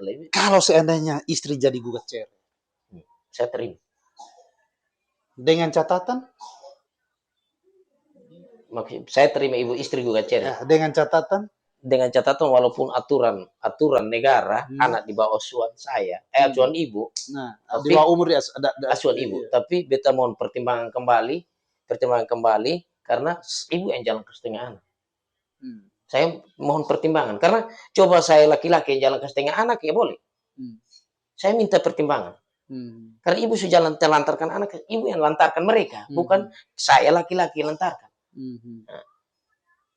lebih. Kalau seandainya istri jadi gugat cerai, Saya terima. dengan catatan, Maksud saya terima ibu istri gugat cerai. dengan catatan, Dengan catatan walaupun aturan negara anak di bawah asuhan saya, asuhan ibu, nah, di tapi bawah umur ya, asuhan ibu, tapi beta mohon pertimbangan kembali karena ibu yang jalan ke setengah anak. Saya mohon pertimbangan karena coba saya laki-laki yang jalan ke setengah anak ya boleh. Saya minta pertimbangan. Karena ibu sudah jalan telantarkan anak, ibu yang lantarkan mereka, bukan saya laki-laki yang lantarkan. Nah,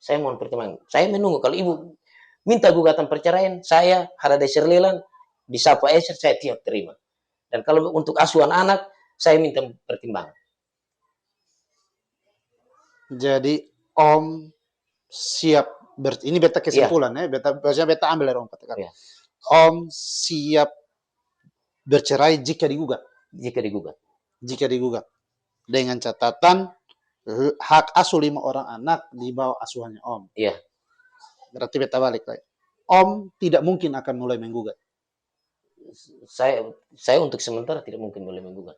saya mohon pertimbangan. Saya menunggu kalau ibu minta gugatan perceraian, saya Harada Sirlelan di Sapa Eser saya tiap terima. Dan kalau untuk asuhan anak, saya minta pertimbangan. Jadi Om siap ini beta kesimpulan ya, beta ambil dari Om katakan. Om siap bercerai jika digugat. Jika digugat. Dengan catatan hak asuh 5 orang anak di bawah asuhannya Om. Iya. Berarti beta balik lagi. Om tidak mungkin akan mulai menggugat. Saya untuk sementara tidak mungkin mulai menggugat.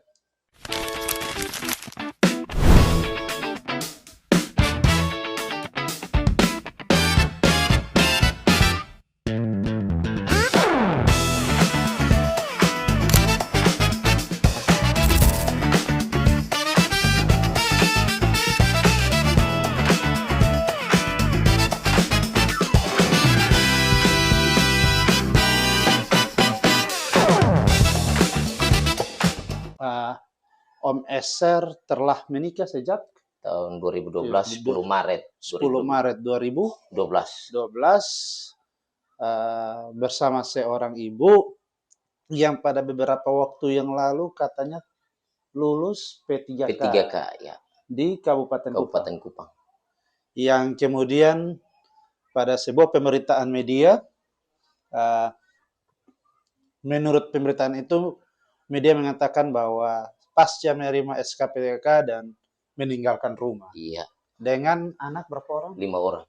Om Eser telah menikah sejak tahun 2012, 10 Maret 2012 bersama seorang ibu yang pada beberapa waktu yang lalu katanya lulus P3K ya, di Kabupaten Kupang. Yang kemudian pada sebuah pemberitaan media, menurut pemberitaan itu media mengatakan bahwa pasca menerima SK P3K dan meninggalkan rumah. Iya. Dengan anak berapa orang? 5 orang.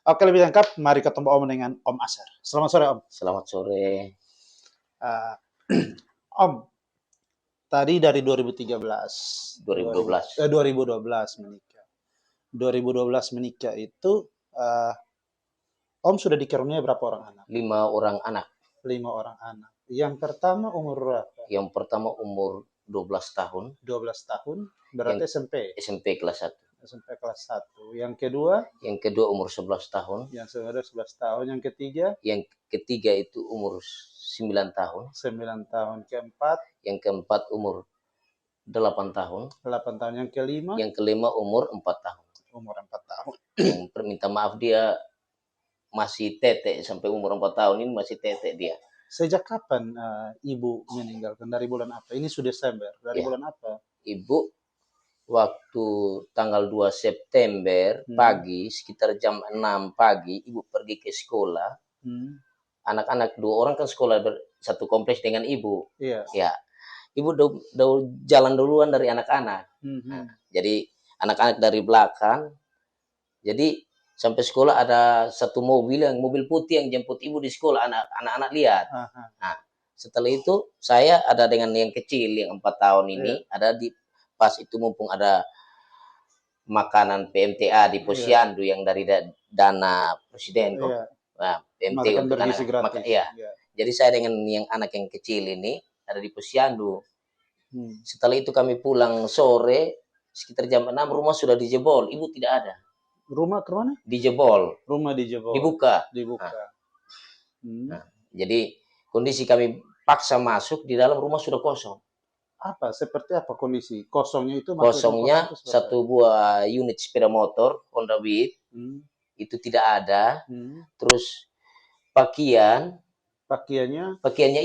Oke, lebih lengkap, mari ketemu Om dengan Om Asar. Selamat sore, Om. Selamat sore. Om, tadi dari 2012 menikah. 2012 menikah itu, Om sudah dikaruniai berapa orang anak? 5 orang anak. 5 orang anak. Yang pertama umur berapa? Yang pertama umur 12 tahun. 12 tahun, berarti SMP kelas 1. SMP kelas 1. Yang kedua? Yang kedua umur 11 tahun. Yang kedua 11 tahun. Yang ketiga? Yang ketiga itu umur 9 tahun. 9 tahun. Keempat? Yang keempat umur 8 tahun. 8 tahun. Yang kelima? Yang kelima umur 4 tahun. Umur 4 tahun. Yang minta maaf dia masih tete sampai umur 4 tahun ini masih tete dia. Sejak kapan ibu meninggalkan? Dari bulan apa? Ini sudah Desember. Dari bulan apa? Ibu waktu tanggal 2 September pagi, sekitar jam 6 pagi, ibu pergi ke sekolah. Anak-anak 2 orang kan sekolah satu kompleks dengan ibu. Iya. Ya. Ibu jalan duluan dari anak-anak. Nah, jadi anak-anak dari belakang. Jadi sampai sekolah ada satu mobil putih yang jemput ibu di sekolah, anak-anak lihat. Nah, setelah itu saya ada dengan yang kecil yang 4 tahun ini, ada di pas itu mumpung ada makanan PMTA di Posyandu yang dari dana presiden kok. Nah, PMT untuk anak. Jadi saya dengan yang anak yang kecil ini ada di Posyandu. Setelah itu kami pulang sore sekitar jam 6 rumah sudah dijebol, ibu tidak ada. Rumah ke mana? Dijebol. Rumah dijebol. Dibuka. Nah, jadi kondisi kami paksa masuk, di dalam rumah sudah kosong. Seperti apa kondisi? Kosongnya itu? Kosongnya satu buah unit sepeda motor Honda Beat itu tidak ada. Terus pakaiannya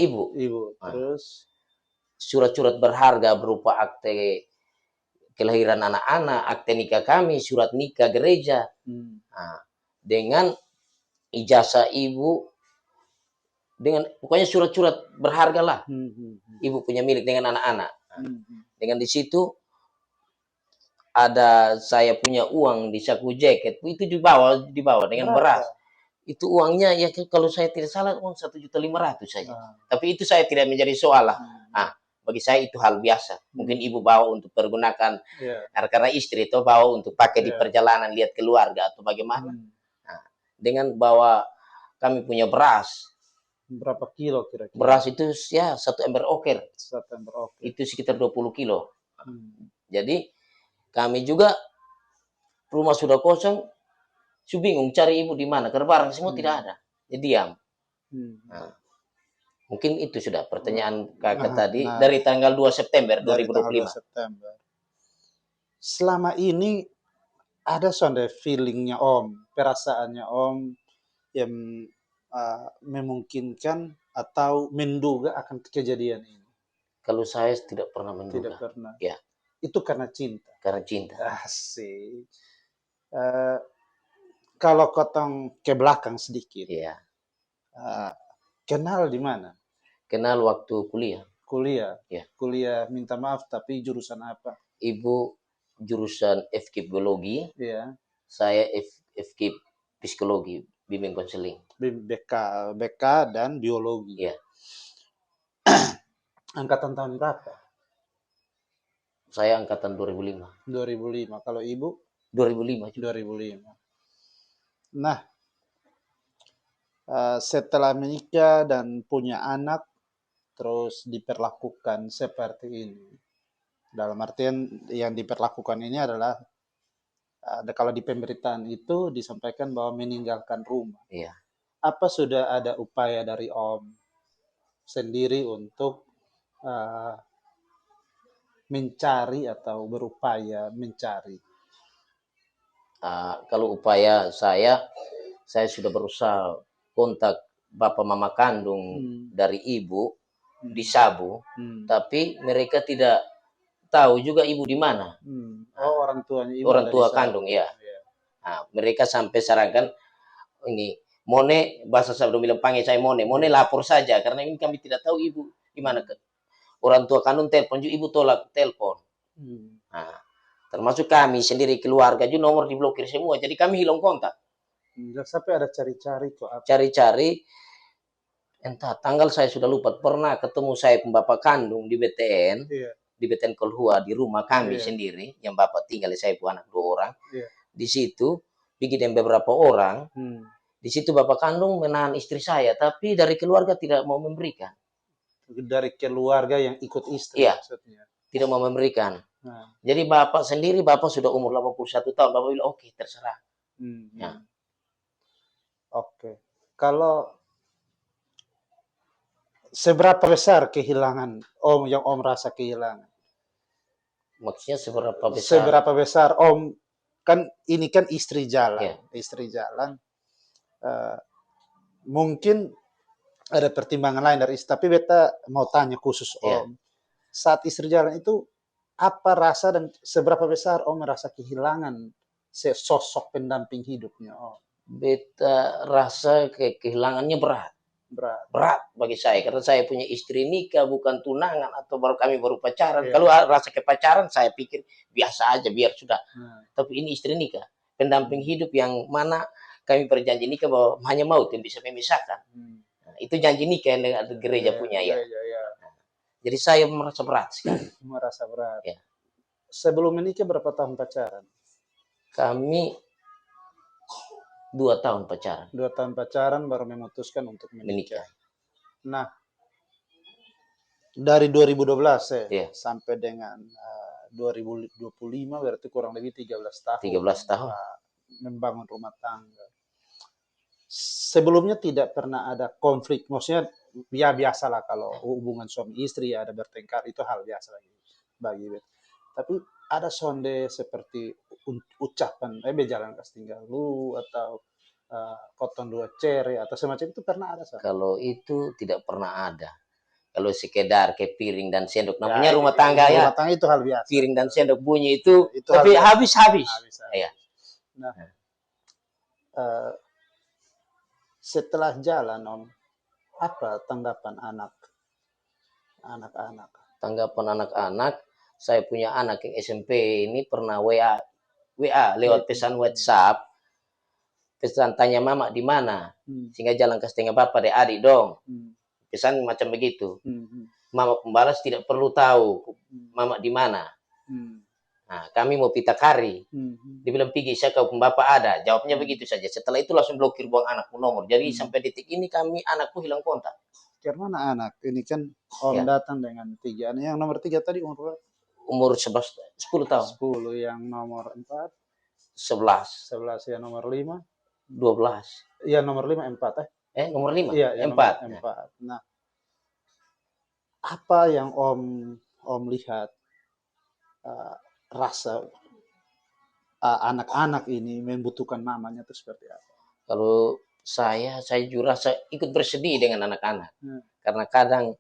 ibu. Terus surat-surat berharga berupa akte kelahiran anak-anak, akte nikah kami, surat nikah gereja. Nah, dengan ijazah ibu, dengan pokoknya surat-surat berharga lah. Ibu punya milik dengan anak-anak. Dengan di situ ada saya punya uang di saku jaket, itu dibawa dengan beras. Itu uangnya ya kalau saya tidak salah uang 1.500.000 saja. Ah. Tapi itu saya tidak menjadi soal lah. Hmm. Bagi saya itu hal biasa. Mungkin ibu bawa untuk pergunakan Yeah. karena istri itu bawa untuk pakai di Yeah. perjalanan lihat keluarga atau bagaimana. Nah, dengan bawa kami punya beras. Berapa kilo kira-kira? Beras itu ya 1 ember oker. 1 ember oker. Itu sekitar 20 kilo. Jadi kami juga rumah sudah kosong, bingung cari ibu di mana karena barang semua tidak ada. Jadi diam. Nah, mungkin itu sudah pertanyaan kakak tadi dari tanggal 2 September 2025. September. Selama ini ada sonde feelingnya Om, perasaannya Om yang memungkinkan atau menduga akan kejadian ini? Kalau saya tidak pernah menduga. Tidak pernah. Ya. Itu karena cinta. Karena cinta. Asik. Kalau kotong ke belakang sedikit. Iya. Kenal di mana? Kenal waktu kuliah. Kuliah. Ya. Kuliah minta maaf tapi jurusan apa? Ibu jurusan FK biologi. Iya. Saya FK psikologi, bimbing konseling. BK dan biologi. Iya. Angkatan tahun berapa? Saya angkatan 2005. 2005. Kalau ibu? 2005 juga. 2005. Nah, setelah menikah dan punya anak, terus diperlakukan seperti ini. Dalam artian yang diperlakukan ini adalah kalau di pemberitaan itu disampaikan bahwa meninggalkan rumah. Iya. Apa sudah ada upaya dari Om sendiri untuk mencari atau berupaya mencari? Kalau upaya saya sudah berusaha kontak bapak mama kandung dari ibu di Sabu, tapi mereka tidak tahu juga ibu di mana. Oh, orang tuanya ibu. Orang tua kandung ya. Nah, mereka sampai sarankan ini Mone, bahasa saya belum bilang panggil saya Mone lapor saja karena ini kami tidak tahu ibu di mana. Orang tua kandung telepon juga ibu tolak telepon. Nah, termasuk kami sendiri keluarga juga nomor diblokir semua, jadi kami hilang kontak. Sampai ada cari-cari kok. Cari-cari, entah tanggal saya sudah lupa. Pernah ketemu saya pun bapak kandung di BTN, di BTN Kolhua di rumah kami sendiri, yang bapak tinggal saya pun anak 2 orang. Di situ bikin beberapa orang. Di situ bapak kandung menahan istri saya, tapi dari keluarga tidak mau memberikan. Dari keluarga yang ikut istri maksudnya? Tidak mau memberikan. Jadi bapak sendiri, bapak sudah umur 81 tahun, bapak bilang oke, terserah. Oke. Kalau seberapa besar kehilangan Om yang Om rasa kehilangan? Maksudnya seberapa besar? Seberapa besar Om, kan ini kan istri jalan. Istri jalan. Mungkin ada pertimbangan lain dari istri, tapi beta mau tanya khusus Om. Saat istri jalan itu, apa rasa dan seberapa besar Om merasa kehilangan sosok pendamping hidupnya Om? Beta rasa kehilangannya berat bagi saya karena saya punya istri nikah bukan tunangan atau kami baru pacaran. Kalau rasa kepacaran saya pikir biasa aja biar sudah. Tapi ini istri nikah, pendamping hidup yang mana kami berjanji nikah bahwa hanya maut yang bisa memisahkan. Nah, itu janji nikah yang dengan gereja punya ya. Jadi saya merasa berat sekali. Merasa berat. Sebelum menikah berapa tahun pacaran? Kami 2 tahun pacaran. 2 tahun pacaran baru memutuskan untuk menikah. Nah, dari 2012 sampai dengan 2025 berarti kurang lebih 13 tahun. 13 tahun. Membangun rumah tangga. Sebelumnya tidak pernah ada konflik. Maksudnya ya biasalah kalau hubungan suami istri ada bertengkar, itu hal biasa bagi beta. Tapi ada sonde seperti ucapan jalan kas tinggal lu atau kotong 2 cere atau semacam itu pernah ada? Kalau itu tidak pernah ada. Kalau sekedar ke piring dan sendok namanya rumah tangga ya. Rumah tangga itu hal biasa. Piring dan sendok bunyi itu tapi habis. Ya. Nah, setelah jalan Om, apa tanggapan anak-anak? Tanggapan anak-anak, saya punya anak yang SMP ini pernah WA lewat pesan WhatsApp. pesan tanya mama di mana, sehingga jalan ke setengah bapak deh adik dong. Pesan macam begitu. Mama pembalas tidak perlu tahu mama di mana. Nah, kami mau pita kari. Dia bilang, pergi saya kau bapak ada. Jawabnya begitu saja. Setelah itu langsung blokir buang anakku nomor. Jadi sampai detik ini kami anakku hilang kontak. Karena anak ini kan Om datang dengan 3. Yang nomor 3 tadi umur 10 tahun. 10. Yang nomor 4 11. 11. Yang nomor 5 12. Iya, nomor 5 4 nomor 5? Iya, 4. 4. Nah, apa yang Om lihat rasa anak-anak ini membutuhkan mamanya itu seperti apa? Kalau saya juga rasa ikut bersedih dengan anak-anak. Karena kadang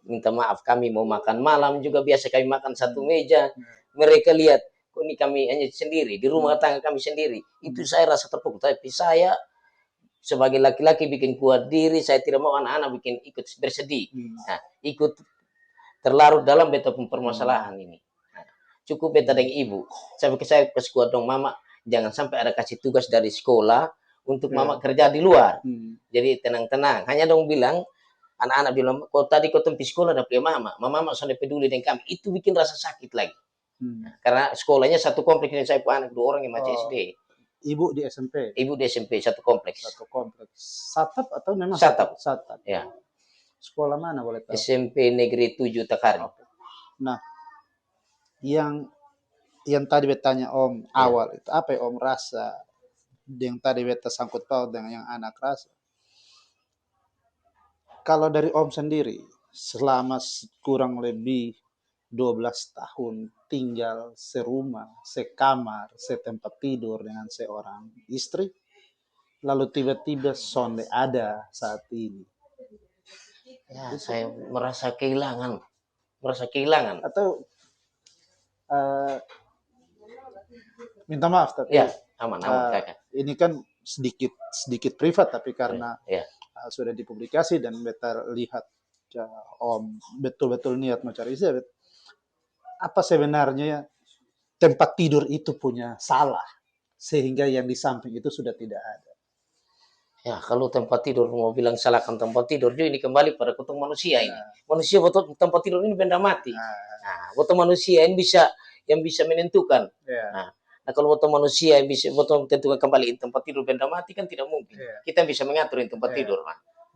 minta maaf kami mau makan malam juga biasa kami makan satu meja. Mereka lihat, kok ini kami hanya sendiri, di rumah tangga kami sendiri. Itu saya rasa terpukul. Tapi saya sebagai laki-laki bikin kuat diri, saya tidak mau anak-anak bikin ikut bersedih. Nah, ikut terlarut dalam beta permasalahan ini. Nah, cukup beta dengan ibu. Saya kuat dong mama, jangan sampai ada kasih tugas dari sekolah untuk mama kerja di luar. Jadi tenang-tenang. Hanya dong bilang, anak-anak bilang, kok tadi kau tempi sekolah ada mama. Mama sudah peduli dengan kami. Itu bikin rasa sakit lagi. Nah, karena sekolahnya satu kompleks yang saya punya anak 2 orang yang masih SD. Ibu di SMP? Ibu di SMP, satu kompleks. Satu kompleks. Satap atau memang Satap? Satap. Ya. Sekolah mana boleh tahu? SMP Negeri 7 Takari. Nah, yang tadi bertanya Om awal itu, apa yang Om rasa yang tadi beta sangkut paut dengan yang anak rasa? Kalau dari Om sendiri, selama kurang lebih 12 tahun tinggal serumah, sekamar, setempat tidur dengan seorang istri, lalu tiba-tiba sonde ada saat ini. Ya, saya merasa kehilangan. Atau minta maaf tapi ya, aman kakak. Ini kan sedikit privat tapi karena sudah dipublikasi dan beta lihat Om betul-betul niat mencari istri. Apa sebenarnya tempat tidur itu punya salah sehingga yang di samping itu sudah tidak ada? Ya, kalau tempat tidur mau bilang salahkan tempat tidur, ini kembali pada kutub manusia ini. Manusia betul tempat tidur ini benda mati. Nah, betul manusia ini yang bisa menentukan. Nah, kalau betul manusia yang bisa betul menentukan kembali tempat tidur benda mati kan tidak mungkin. Kita bisa mengatur tempat tidur.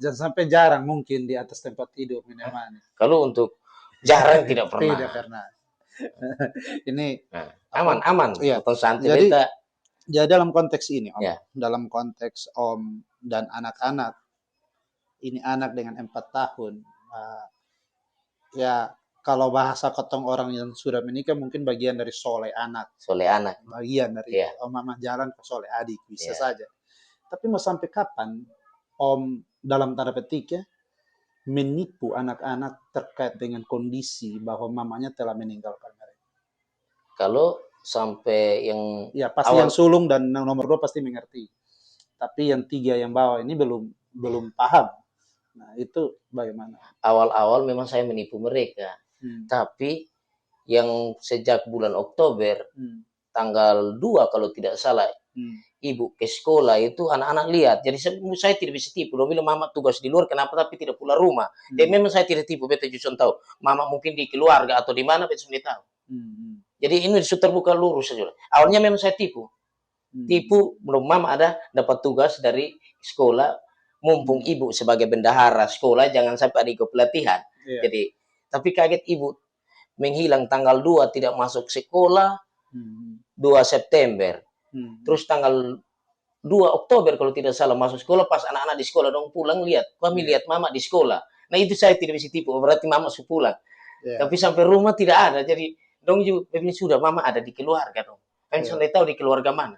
Jangan sampai jarang mungkin di atas tempat tidur minuman. Kalau untuk jarang tidak pernah. Tidak pernah. Ini aman. Ya. Jadi dalam konteks ini Om, dalam konteks Om dan anak-anak, ini anak dengan 4 tahun, ya kalau bahasa ketong orang yang sudah menikah mungkin bagian dari soleh anak. Bagian dari mama jalan ke soleh adik, bisa saja. Tapi mau sampai kapan Om dalam tanda petik menipu anak-anak terkait dengan kondisi bahwa mamanya telah meninggalkan mereka? Kalau sampai yang pasti yang sulung dan nomor 2 pasti mengerti. Tapi yang 3 yang bawah ini belum paham. Nah, itu bagaimana? Awal-awal memang saya menipu mereka. Tapi yang sejak bulan Oktober tanggal 2 kalau tidak salah ibu ke sekolah itu anak-anak lihat. Jadi saya tidak bisa tipu. Dia bilang mama tugas di luar kenapa tapi tidak pulang rumah. Dan memang saya tidak tipu. Beta justru tahu mama mungkin di keluarga atau di mana beta sudah tahu. Jadi ini sudah terbuka lurus saja. Awalnya memang saya tipu. Belum mama ada dapat tugas dari sekolah. Mumpung ibu sebagai bendahara sekolah jangan sampai ada ikut pelatihan. Jadi tapi kaget ibu menghilang tanggal 2 tidak masuk sekolah 2 September. Terus tanggal 2 Oktober kalau tidak salah masuk sekolah pas anak-anak di sekolah dong pulang lihat kami lihat mama di sekolah. Nah itu saya tidak bisa tipu berarti mama sudah pulang. Tapi sampai rumah tidak ada jadi dong juga sudah mama ada di keluarga dong. Kan sudah tahu di keluarga mana.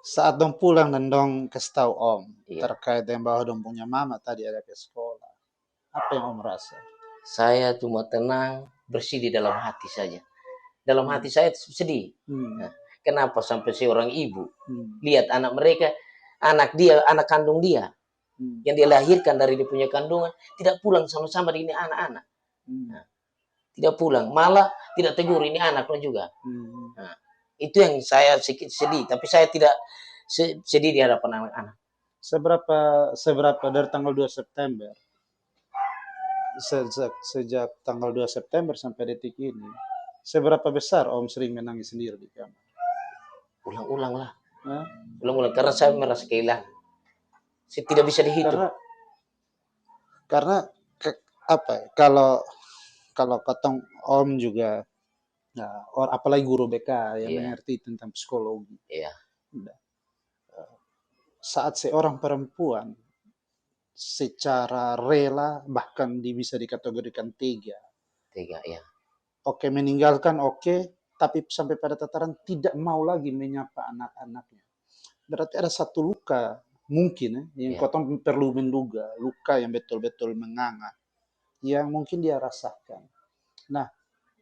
Saat dong pulang dan dong kasih tahu Om terkait dengan bahwa dong punya mama tadi ada ke sekolah, apa yang Om rasa? Saya cuma tenang bersih di dalam hati saja. Dalam hati saya sedih. Nah, kenapa sampai seorang ibu lihat anak mereka, anak kandung dia yang dia lahirkan dari dia punya kandungan tidak pulang sama-sama dengan anak-anak. Nah, tidak pulang, malah tidak tegur ini anaknya juga. Nah, Itu yang saya sedikit sedih, tapi saya tidak sedih di hadapan anak-anak. Seberapa dari tanggal 2 September, sejak tanggal 2 September sampai detik ini, seberapa besar Om sering menangis sendiri di kamar? Ulang-ulang lah. Hah? Ulang-ulang, karena saya merasa kehilangan. Saya tidak bisa dihitung. Karena apa ya, kalau katong Om juga, nah, apalagi guru BK yang mengerti tentang psikologi. Saat seorang perempuan secara rela, bahkan bisa dikategorikan tega. Oke, meninggalkan tapi sampai pada tataran tidak mau lagi menyapa anak-anaknya. Berarti ada satu luka mungkin yang kotong perlu menduga, luka yang betul-betul menganga, yang mungkin dia rasakan. Nah,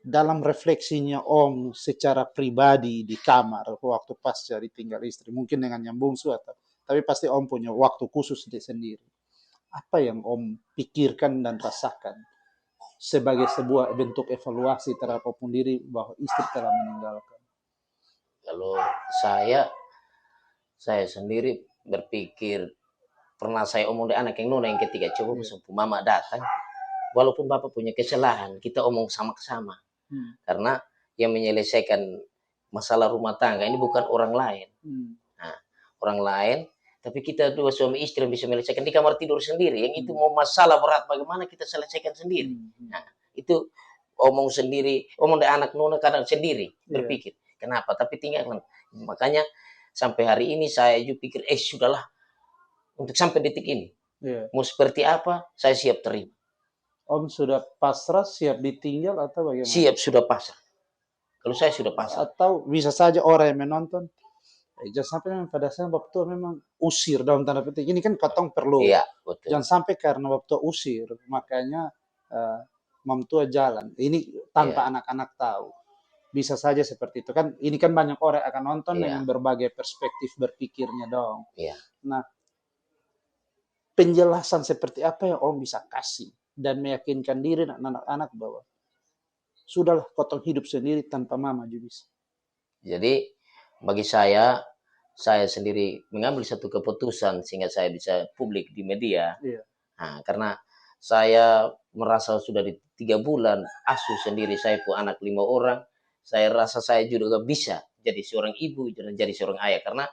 dalam refleksinya Om secara pribadi di kamar waktu pasca ditinggal istri, mungkin dengan yang bungsu tapi pasti Om punya waktu khusus sendiri. Apa yang Om pikirkan dan rasakan sebagai sebuah bentuk evaluasi terhadap Om sendiri bahwa istri telah meninggalkan? Kalau saya sendiri berpikir, pernah saya omong dengan anak yang nona yang ketiga, coba sebelum mama datang, walaupun bapak punya kesalahan, kita omong sama-sama. Karena yang menyelesaikan masalah rumah tangga ini bukan orang lain. Nah, orang lain, tapi kita dua suami istri yang bisa menyelesaikan di kamar tidur sendiri. Yang itu mau masalah berat bagaimana kita selesaikan sendiri. Nah, itu omong sendiri, omong dengan anak nona kadang sendiri berpikir. Kenapa? Tapi tinggalkan. Makanya sampai hari ini saya juga pikir, sudahlah, untuk sampai detik ini. Mau seperti apa, saya siap terima. Om sudah pasrah, siap ditinggal atau bagaimana? Siap, sudah pasrah. Kalau saya sudah pasrah. Atau bisa saja orang yang menonton, jangan sampai memang pada saat waktu memang usir dalam tanda petik. Ini kan katong perlu. Iya, betul. Jangan sampai karena waktu usir, makanya mam tua jalan. Ini tanpa anak-anak tahu. Bisa saja seperti itu kan. Ini kan banyak orang akan nonton dengan berbagai perspektif berpikirnya dong. Nah, penjelasan seperti apa yang Om bisa kasih dan meyakinkan diri anak-anak bahwa sudahlah potong hidup sendiri tanpa mama juga bisa. Jadi bagi saya sendiri mengambil satu keputusan sehingga saya bisa publik di media. Nah, karena saya merasa sudah di 3 bulan asuh sendiri saya punya anak 5 orang. Saya rasa saya juga bisa jadi seorang ibu, jadi seorang ayah. Karena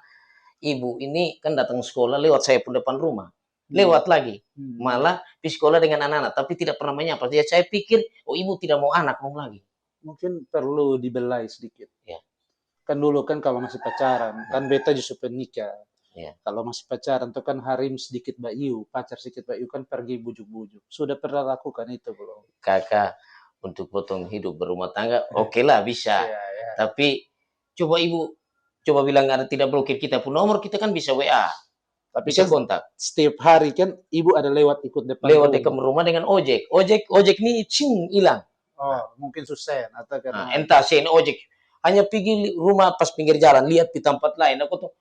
ibu ini kan datang sekolah lewat saya pun depan rumah. Lewat lagi. Malah di sekolah dengan anak-anak, tapi tidak pernah menyapa. Jadi saya pikir, ibu tidak mau anak mau lagi. Mungkin perlu dibelai sedikit. Kan dulu kan kalau masih pacaran, kan beta justru penikah. Kalau masih pacaran tuh kan harim sedikit bayu, pacar sedikit bayu kan pergi bujuk-bujuk. Sudah pernah lakukan itu belum? Kakak, untuk potong hidup berumah tangga, oke lah bisa. Tapi coba ibu, coba bilang ada tidak blokir kita pun nomor, kita kan bisa WA. Tapi bisa kan kontak. Setiap hari kan ibu ada lewat ikut depan lewat dekat rumah dengan ojek. Ojek nih hilang. Mungkin susah atau karena entah sih ojek hanya pergi rumah pas pinggir jalan, lihat di tempat lain. Aku tuh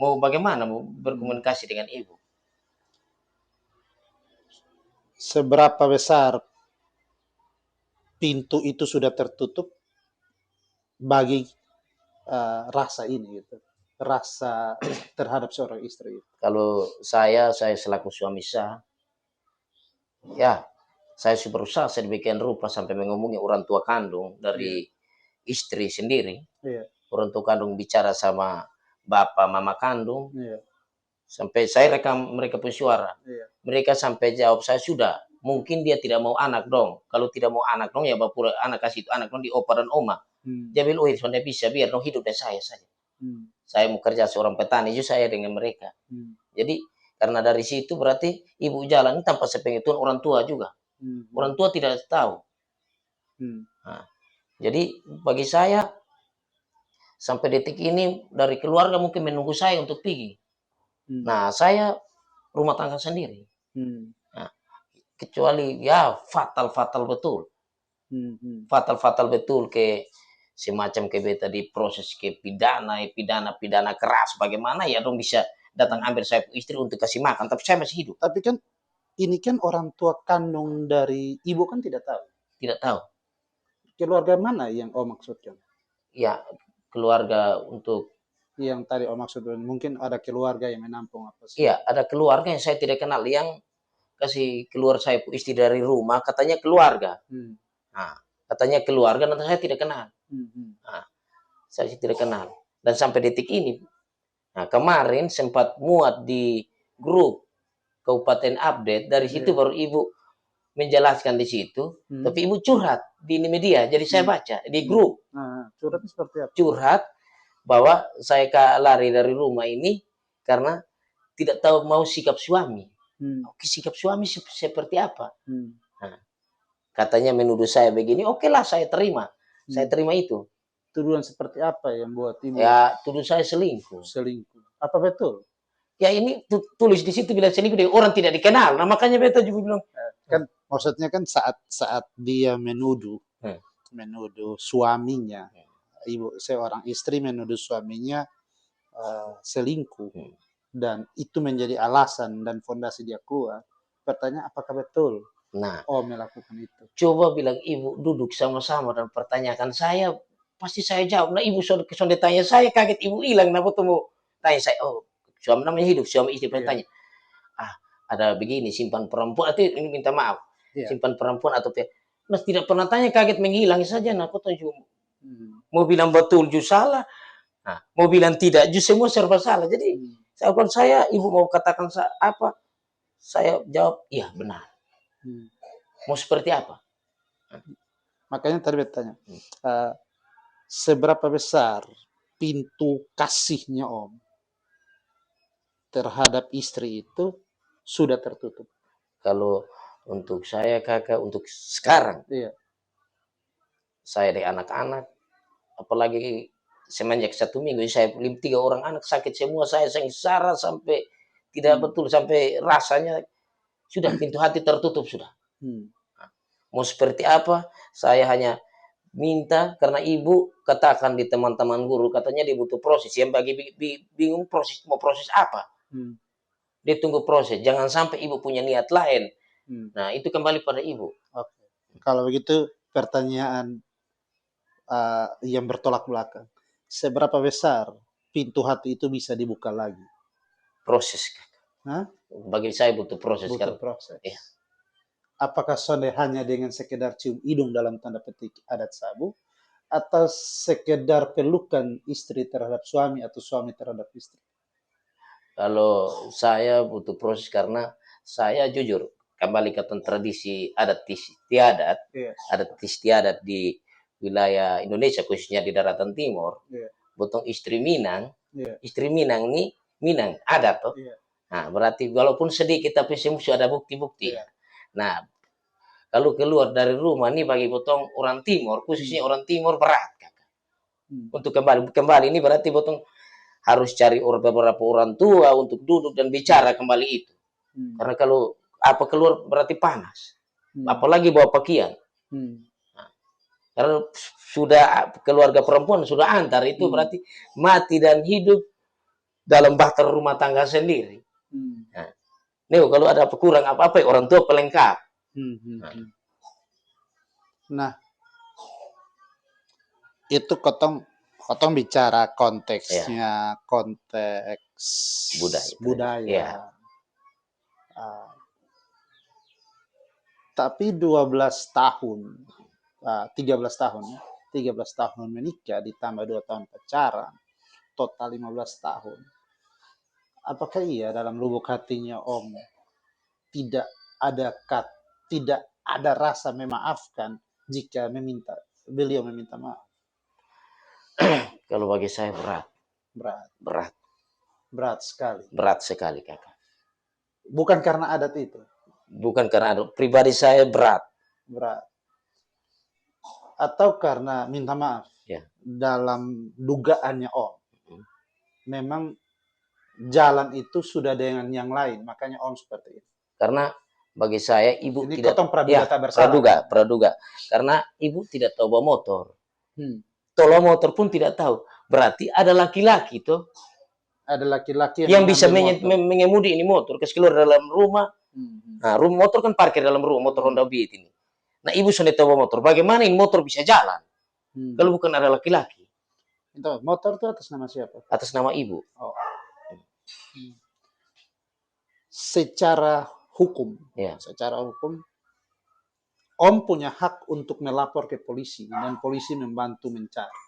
mau bagaimana mau berkomunikasi dengan ibu. Seberapa besar pintu itu sudah tertutup bagi rasa ini gitu, rasa terhadap seorang istri? Kalau saya selaku suami sah, saya sudah berusaha sedemikian rupa sampai menghubungi orang tua kandung dari istri sendiri. Orang tua kandung bicara sama bapak mama kandung, sampai saya rekam mereka punya suara. Mereka sampai jawab saya sudah. Mungkin dia tidak mau anak dong. Kalau tidak mau anak dong ya bapak anak kasih itu anak dong di opa dan oma. Dia bilang sudah bisa biar dong hidup dari saya saja. Saya mau kerja seorang petani juga saya dengan mereka. Jadi karena dari situ berarti ibu jalan tanpa sepengetahuan orang tua juga. Orang tua tidak tahu. Nah, jadi bagi saya sampai detik ini dari keluarga mungkin menunggu saya untuk pergi. Nah, saya rumah tangga sendiri. Nah, kecuali fatal betul. Fatal betul ke semacam ke beta di proses ke pidana keras bagaimana ya dong bisa datang ambil saya istri untuk kasih makan tapi saya masih hidup. Tapi kan ini kan orang tua kandung dari ibu kan tidak tahu. Tidak tahu. Keluarga mana yang maksudkan? Ya, keluarga untuk Yang tadi maksud mungkin ada keluarga yang menampung apa sih? iya, ada keluarga yang saya tidak kenal yang kasih keluar saya istri dari rumah, katanya keluarga. Nah, katanya keluarga, nanti saya tidak kenal. Nah, saya tidak kenal. Dan sampai detik ini, nah kemarin sempat muat di grup Kabupaten Update, dari situ baru ibu menjelaskan di situ, tapi ibu curhat di media, jadi saya baca di grup. Curhatnya seperti apa? Curhat bahwa saya lari dari rumah ini karena tidak tahu mau sikap suami. Oke, sikap suami seperti apa? Nah, katanya menuduh saya begini, oke lah saya terima. Saya terima itu. Tuduhan seperti apa yang buat ibu? Ya, tuduh saya selingkuh. Selingkuh. Apa betul? Ya ini tulis di situ bilang selingkuh dari orang tidak dikenal. Nah makanya beta juga bilang. Kan maksudnya kan saat dia menuduh suaminya, ibu seorang istri menuduh suaminya selingkuh, dan itu menjadi alasan dan fondasi dia keluar. Pertanyaan, apakah betul melakukan itu? Coba bilang ibu duduk sama-sama dan pertanyakan saya, pasti saya jawab. Nah ibu sudah tanya saya, kaget ibu hilang. Nah betul mau tanya saya, oh suami namanya hidup, suami istri bertanya. Ada begini, simpan perempuan, itu ini minta maaf. Simpan perempuan atau nah, tidak pernah tanya, kaget menghilang saja. Nah aku tahu mau bilang betul juga salah. Nah, mau bilang tidak, justru semua serba salah. Jadi saya ibu mau katakan apa, saya jawab iya benar. Mau seperti apa? Makanya tadi bertanya, seberapa besar pintu kasihnya Om terhadap istri itu sudah tertutup? Kalau untuk saya kakak, untuk sekarang, saya dari anak-anak, apalagi semenjak 1 minggu saya 3 orang anak sakit semua, saya sengsara sampai tidak betul, sampai rasanya sudah pintu hati tertutup sudah. Mau seperti apa, saya hanya minta karena ibu katakan di teman-teman guru, katanya dia butuh proses, yang bagi bingung proses, mau proses apa. Dia tunggu proses, jangan sampai ibu punya niat lain. Nah itu kembali pada ibu. Kalau begitu pertanyaan yang bertolak belakang, seberapa besar pintu hati itu bisa dibuka lagi? Proses. Bagi saya butuh proses. Butuh proses. Ya. Apakah sonde hanya dengan sekedar cium hidung dalam tanda petik adat sabu, atau sekedar pelukan istri terhadap suami atau suami terhadap istri? Kalau saya butuh proses karena saya jujur kembali ke tradisi adat istiadat, adat istiadat di wilayah Indonesia khususnya di daratan timur, butuh istri Minang, istri Minang ini Minang adat toh. Nah berarti walaupun sedikit tapi semua ada bukti-bukti. Nah kalau keluar dari rumah nih bagi potong orang timur, khususnya orang timur berat kakak. Untuk kembali ini berarti potong harus cari beberapa orang tua untuk duduk dan bicara kembali itu. Karena kalau apa keluar berarti panas. Apalagi bawa pakaian. Nah, karena sudah keluarga perempuan sudah antar, itu berarti mati dan hidup dalam bahtera rumah tangga sendiri. Nah, kalau ada kurang apa-apa orang tua pelengkap. Nah, itu kotong bicara konteksnya, konteks budaya. Tapi 12 tahun, 13 tahun menikah ditambah 2 tahun pacaran, total 15 tahun. Apakah iya dalam lubuk hatinya Om tidak ada rasa memaafkan jika beliau meminta maaf? Kalau bagi saya berat sekali kakak. Bukan karena adat itu. Bukan karena adat, pribadi saya berat. Atau karena minta maaf. Dalam dugaannya Om, memang jalan itu sudah dengan yang lain, makanya Om seperti itu. Karena bagi saya ibu ini tidak praduga. Karena ibu tidak tahu bawa motor. Tolong motor pun tidak tahu. Berarti ada laki-laki tuh. Ada laki-laki yang bisa mengemudi ini motor ke keluar dalam rumah. Nah, rumah motor kan parkir dalam rumah, motor Honda Beat ini. Nah, ibu sudah tahu bawa motor. Bagaimana ini motor bisa jalan? Kalau bukan ada laki-laki. Itu motor tuh atas nama siapa? atas nama ibu. Oh. Secara hukum, Ya. Om punya hak untuk melapor ke polisi dan polisi membantu mencari.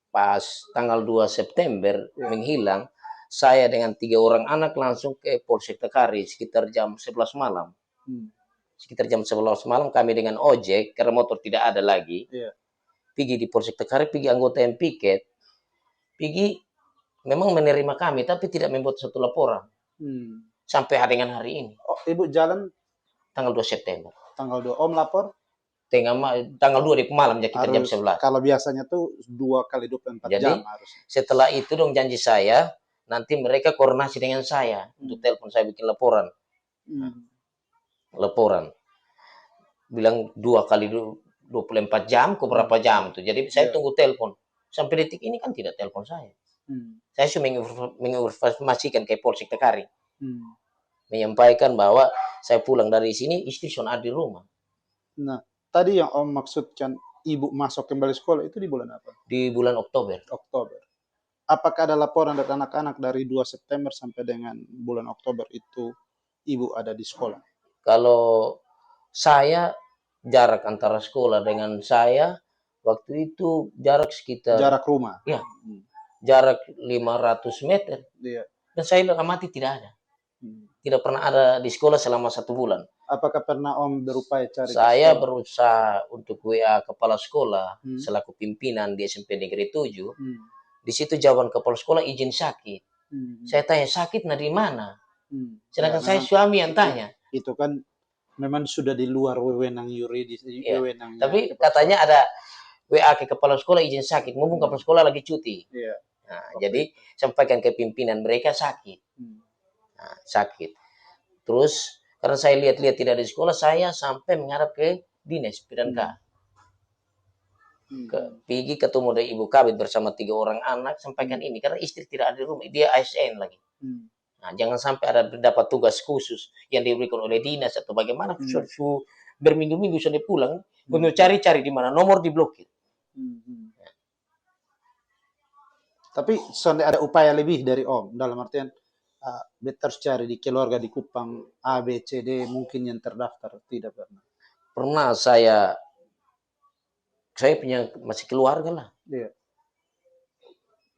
Pas tanggal 2 September menghilang, saya dengan 3 orang anak langsung ke Polsek Tekari sekitar jam 11 malam. Sekitar jam 11 malam kami dengan ojek, karena motor tidak ada lagi. Pergi di Polsek Tekari, pergi anggota yang piket. Pergi memang menerima kami, tapi tidak membuat satu laporan. Sampai hari dengan hari ini. Oh, Ibu jalan? Tanggal 2 September. Tanggal 2, Om lapor? Tanggal 2 di malam, sekitar jam 11. Kalau biasanya tuh 2 kali 24 Jadi, jam harusnya. Setelah itu dong janji saya, nanti mereka koordinasi dengan saya untuk telepon saya bikin laporan. Laporan. Bilang 2 kali 24 jam ke berapa jam tuh. Jadi saya tunggu telepon. Sampai detik ini kan tidak telepon saya. Saya sudah menginformasikan ke Polsek Tekari. Menyampaikan bahwa saya pulang dari sini, istri sudah ada di rumah. Nah, tadi yang Om maksudkan ibu masuk kembali sekolah itu di bulan apa? Di bulan Oktober. Apakah ada laporan dari anak-anak dari 2 September sampai dengan bulan Oktober itu ibu ada di sekolah? Kalau saya, jarak antara sekolah dengan saya waktu itu jarak sekitar, jarak rumah? Ya, jarak 500 meter. Dan saya amati tidak ada. Tidak pernah ada di sekolah selama 1 bulan. Apakah pernah Om berupaya cari? Saya berusaha untuk WA kepala sekolah selaku pimpinan di SMP Negeri 7. Di situ jawaban kepala sekolah izin sakit. Saya tanya, sakit dari mana? Sedangkan saya suami yang tanya. Itu kan memang sudah di luar wewenang yuridis. Tapi katanya ada WA ke kepala sekolah izin sakit. Mumpung kepala sekolah lagi cuti. Nah, jadi sampaikan ke pimpinan mereka sakit. Nah, sakit. Terus karena saya lihat-lihat tidak di sekolah, saya sampai menghadap ke dinas P&K. Pergi ketemu dengan ibu kabit bersama 3 orang anak, sampaikan ini karena istri tidak ada di rumah, dia ASN lagi. Nah, jangan sampai ada dapat tugas khusus yang diberikan oleh dinas atau bagaimana, berminggu-minggu sudah pulang, untuk cari-cari di mana nomor diblokir. Tapi sudah ada upaya lebih dari Om dalam artian beta harus cari di keluarga di Kupang A, B, C, D mungkin yang terdaftar, tidak pernah. Pernah saya punya masih keluarga lah.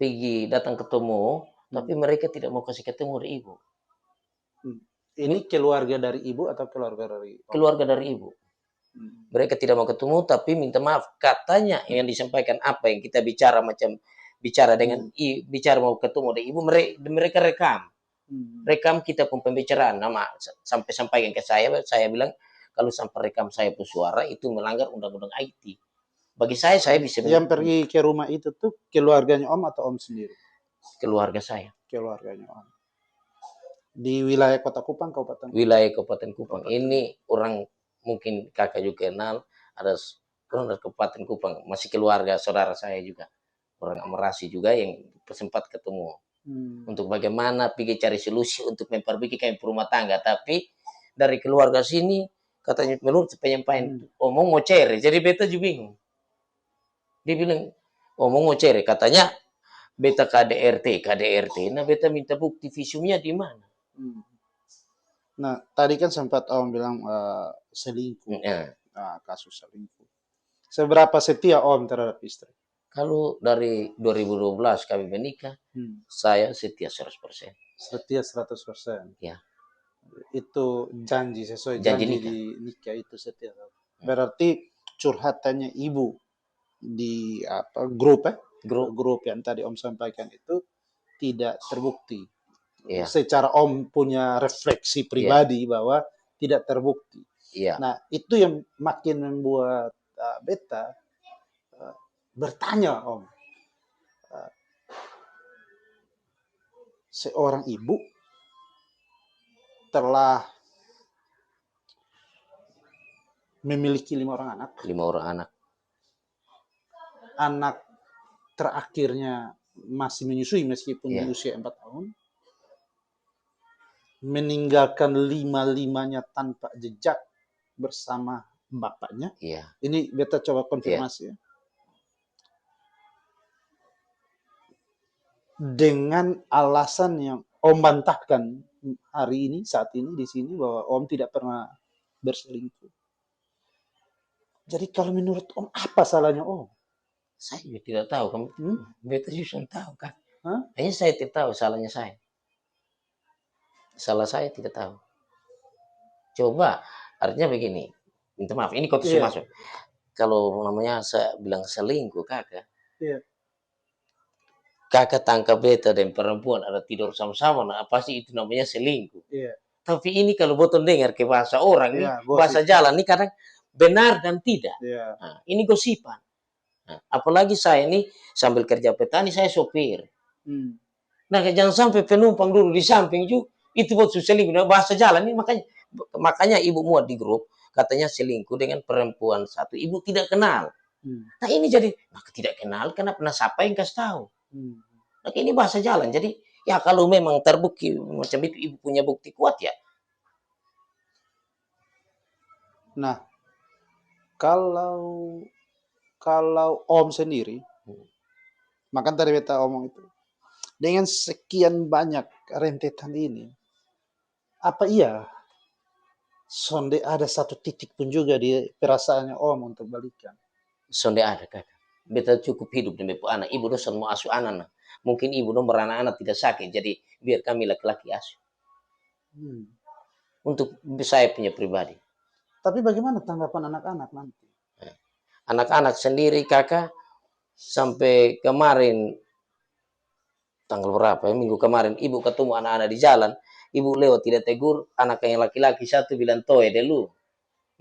Pergi datang ketemu, tapi mereka tidak mau kasih ketemu dari ibu. Ini keluarga dari ibu atau keluarga dari Om? Keluarga dari ibu. Mereka tidak mau ketemu, tapi minta maaf. Katanya yang disampaikan apa yang kita bicara dengan bicara mau ketemu dengan ibu, mereka rekam. Rekam kita pun pembicaraan, nama sampai sampaikan ke saya bilang kalau sampai rekam saya pun suara itu melanggar undang-undang IT. Bagi saya bisa. Yang pergi ke rumah itu tuh keluarganya Om atau Om sendiri? Keluarga saya. Keluarganya Om. Di wilayah Kota Kupang, Kabupaten? Wilayah Kabupaten Kupang. Ini orang mungkin kakak juga kenal, ada orang dari Kabupaten Kupang, masih keluarga saudara saya juga, orang Amerasi juga yang sempat ketemu. Untuk bagaimana pergi cari solusi untuk memperbaiki kami rumah tangga, tapi dari keluarga sini katanya menurut penyampaian omong mau ceri, jadi beta juga bingung. Dia bilang omong mau ceri, katanya beta KDRT, nah beta minta bukti visumnya di mana? Nah tadi kan sempat Om bilang selingkuh, kasus selingkuh. Seberapa setia Om terhadap istri? Kalau dari 2012 kami menikah, saya setia 100%. Setia 100%? Ya. Itu janji, sesuai janji di nikah itu setia. Berarti curhatannya ibu di grup yang tadi Om sampaikan itu tidak terbukti. Secara Om punya refleksi pribadi bahwa tidak terbukti. Nah itu yang makin membuat beta bertanya Om, seorang ibu telah memiliki 5 orang anak. 5 orang anak. Anak terakhirnya masih menyusui meskipun usia 4 tahun. Meninggalkan 5-limanya tanpa jejak bersama bapaknya. Ini beta coba konfirmasi ya. dengan alasan yang Om bantahkan hari ini, saat ini di sini bahwa Om tidak pernah berselingkuh. Jadi kalau menurut Om apa salahnya Om? Saya juga tidak tahu, kamu beta juga tahu kan. Hah? Hanya saya tidak tahu salahnya saya. Salah saya tidak tahu. Coba, artinya begini, minta maaf, ini konteksnya Iya, masuk. Kalau namanya saya bilang selingkuh kakak, iya, kakak tangkap beta dan perempuan ada tidur sama-sama, nah pasti itu namanya selingkuh. iya, Tapi ini kalau botol dengar ke bahasa orang nih, iya, gosip. bahasa jalan nih kadang benar dan tidak. Iya. Nah, ini gosipan. Nah, apalagi saya ini sambil kerja petani, saya sopir. Hmm. Nah, jangan sampai penumpang dulu di samping juga itu buat selingkuh. Nah, bahasa jalan ini makanya ibu muat di grup katanya selingkuh dengan perempuan satu ibu tidak kenal. Hmm. Nah ini jadi maka tidak kenal karena pernah siapa yang kasih tahu. Hmm. Nah, ini bahasa jalan. Jadi ya kalau memang terbukti macam itu ibu punya bukti kuat ya. Nah, kalau Om sendiri, makan tadi beta omong itu, dengan sekian banyak rentetan ini, apa iya sonde ada satu titik pun juga di perasaannya Om untuk balikan? Sonde ada kakak. Beta cukup hidup dengan anak. Ibu dosan mau asuh anak. Mungkin ibu nomor anak-anak tidak sakit. Jadi biar kami laki-laki asuh. Hmm. Untuk saya punya pribadi. Tapi bagaimana tanggapan anak-anak nanti? Anak-anak sendiri kakak sampai kemarin tanggal berapa ya minggu kemarin ibu ketemu anak-anak di jalan, ibu lewat tidak tegur, anak yang laki-laki satu bilang toe dulu.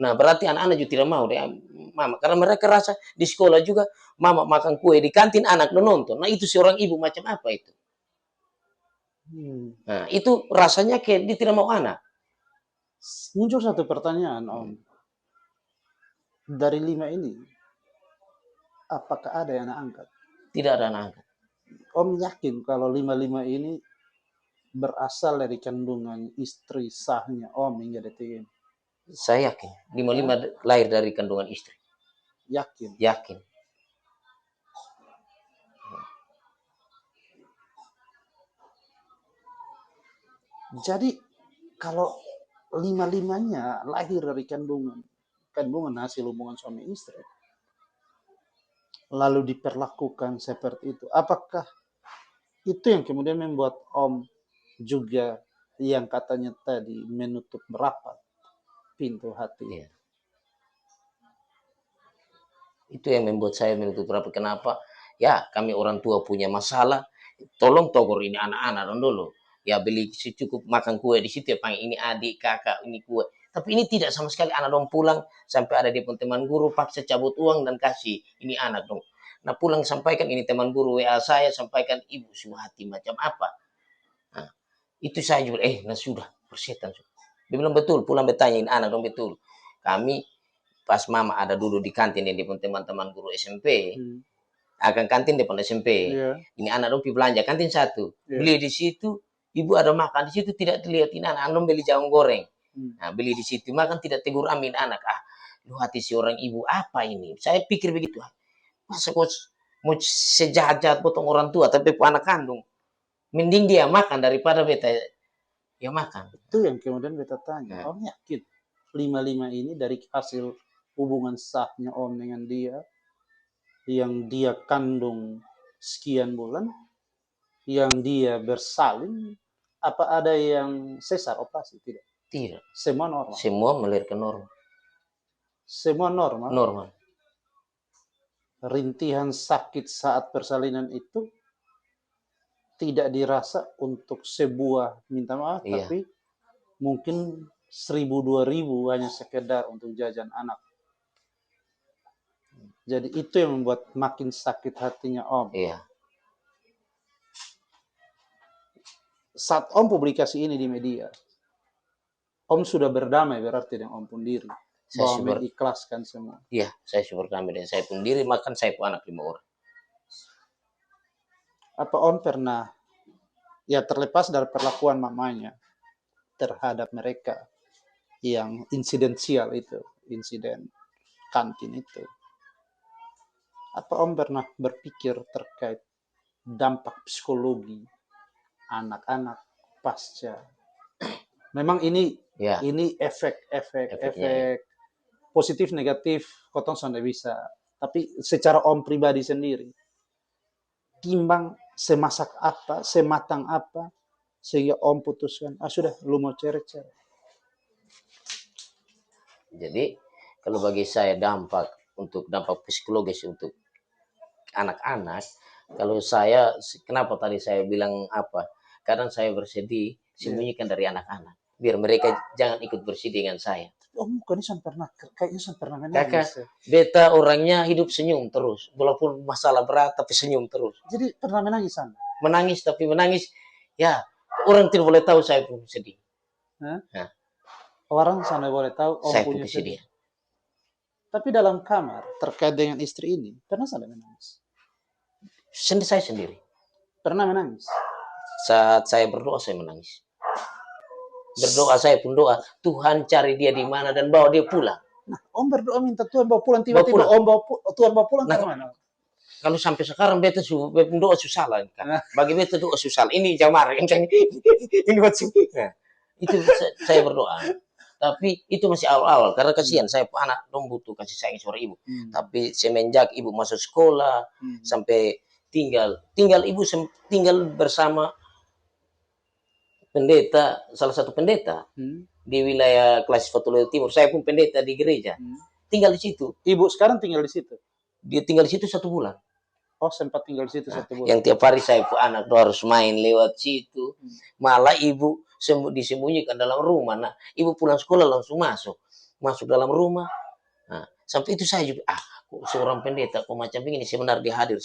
Nah berarti anak-anak juga tidak mau deh mama, karena mereka rasa di sekolah juga mama makan kue di kantin anak nonton. Nah itu seorang ibu macam apa itu? Hmm. Nah itu rasanya kayak dia tidak mau anak. Muncul satu pertanyaan Om, dari 5 ini, apakah ada yang anak angkat? Tidak ada anak angkat. Om yakin kalau 5-5 ini berasal dari kandungan istri sahnya Om hingga detik ini? Saya yakin 55 lahir dari kandungan istri. Yakin. Yakin. Jadi kalau 5-5-nya lahir dari kandungan hasil hubungan suami istri, lalu diperlakukan seperti itu, apakah itu yang kemudian membuat Om juga yang katanya tadi menutup rapat pintu hati? Iya. Itu yang membuat saya menutup rapat. Kenapa? Ya kami orang tua punya masalah. Tolong togor ini anak-anak dulu. Ya beli cukup makan kue di situ ya panggil ini adik kakak ini kue. Tapi ini tidak sama sekali anak dong pulang sampai ada dia pun teman guru paksa cabut uang dan kasih ini anak dong. Nah pulang sampaikan ini teman guru WA saya sampaikan ibu Suhati macam apa. Nah, itu saya juga nah sudah persetan. Dia bilang betul pulang bertanya ini anak dong betul. Kami pas mama ada dulu di kantin yang di teman-teman guru SMP akan kantin depan SMP Iya, ini anak dong belanja kantin satu iya. beli di situ ibu ada makan di situ tidak dilihat ini anak dong beli jagung goreng nah beli di situ makan tidak tegur amin anak lu hati si orang ibu apa ini saya pikir begitu masa kok mau sejahat-jahat potong orang tua tapi anak kandung mending dia makan daripada beta ya makan. Itu yang kemudian beta tanya, Nah, Om yakin 5-5 ini dari hasil hubungan sahnya Om dengan dia, yang dia kandung sekian bulan, yang dia bersalin, apa ada yang sesar operasi? Tidak. tidak. Semua normal. Semua melahirkan normal. Semua normal. Normal. Rintihan sakit saat persalinan itu tidak dirasa untuk sebuah minta maaf, Iya. tapi mungkin 1.000-2.000 hanya sekedar untuk jajan anak. Jadi itu yang membuat makin sakit hatinya Om. Iya. Saat Om publikasi ini di media, Om sudah berdamai berarti dengan Om pun diri. Bahwa mengikhlaskan semua. Iya, saya super kami dan saya pun diri makan saya pun anak 5 orang. Apa Om pernah, ya terlepas dari perlakuan mamanya terhadap mereka yang insidensial itu, insiden kantin itu. Apa Om pernah berpikir terkait dampak psikologi anak-anak pasca. Memang ini Ya, efek positif negatif kotong sudah bisa. Tapi secara om pribadi sendiri, timbang semasak apa, sematang apa, sehingga om putuskan, sudah, lu mau ceret-ceret. jadi kalau bagi saya dampak psikologis untuk anak-anak, kalau saya, kenapa tadi saya bilang apa? Kadang saya bersedih, sembunyikan dari anak-anak, biar mereka jangan ikut bersedih dengan saya. Bukan kayaknya pernah Kakak, menangis. beta orangnya hidup senyum terus, walaupun masalah berat tapi senyum terus. Jadi pernah menangis San? Menangis tapi menangis, ya orang tidak boleh tahu saya pun sedih. Hah? Nah, orang sana boleh tahu om saya punya pun sedih. Tapi dalam kamar terkait dengan istri ini, pernah sana menangis? Saya sendiri. Pernah menangis? Saat saya berdoa, saya menangis. Berdoa, saya pun doa, Tuhan cari dia di mana dan bawa dia pulang. Nah, om berdoa minta Tuhan bawa pulang, tiba-tiba om Tuhan bawa pulang, nah, ke mana? Kalau sampai sekarang beta doa susah lah. Bagi beta doa susah. Ini jamar, ini buat nah, itu saya berdoa. Tapi itu masih awal-awal karena kasihan saya anak dong butuh kasih sayang seorang ibu. Tapi semenjak ibu masuk sekolah sampai tinggal ibu tinggal bersama pendeta, salah satu pendeta di wilayah Klasik Fatuleo Timur. Saya pun pendeta di gereja. Tinggal di situ. Ibu sekarang tinggal di situ? Dia tinggal di situ 1 bulan. Oh, sempat tinggal di situ 1 bulan. Yang tiap hari saya pun anak harus main lewat situ. Malah ibu disembunyikan dalam rumah. Nah, ibu pulang sekolah langsung masuk dalam rumah. Nah, sampai itu saya juga, kok seorang pendeta kok macam begini, sebenarnya dia hadir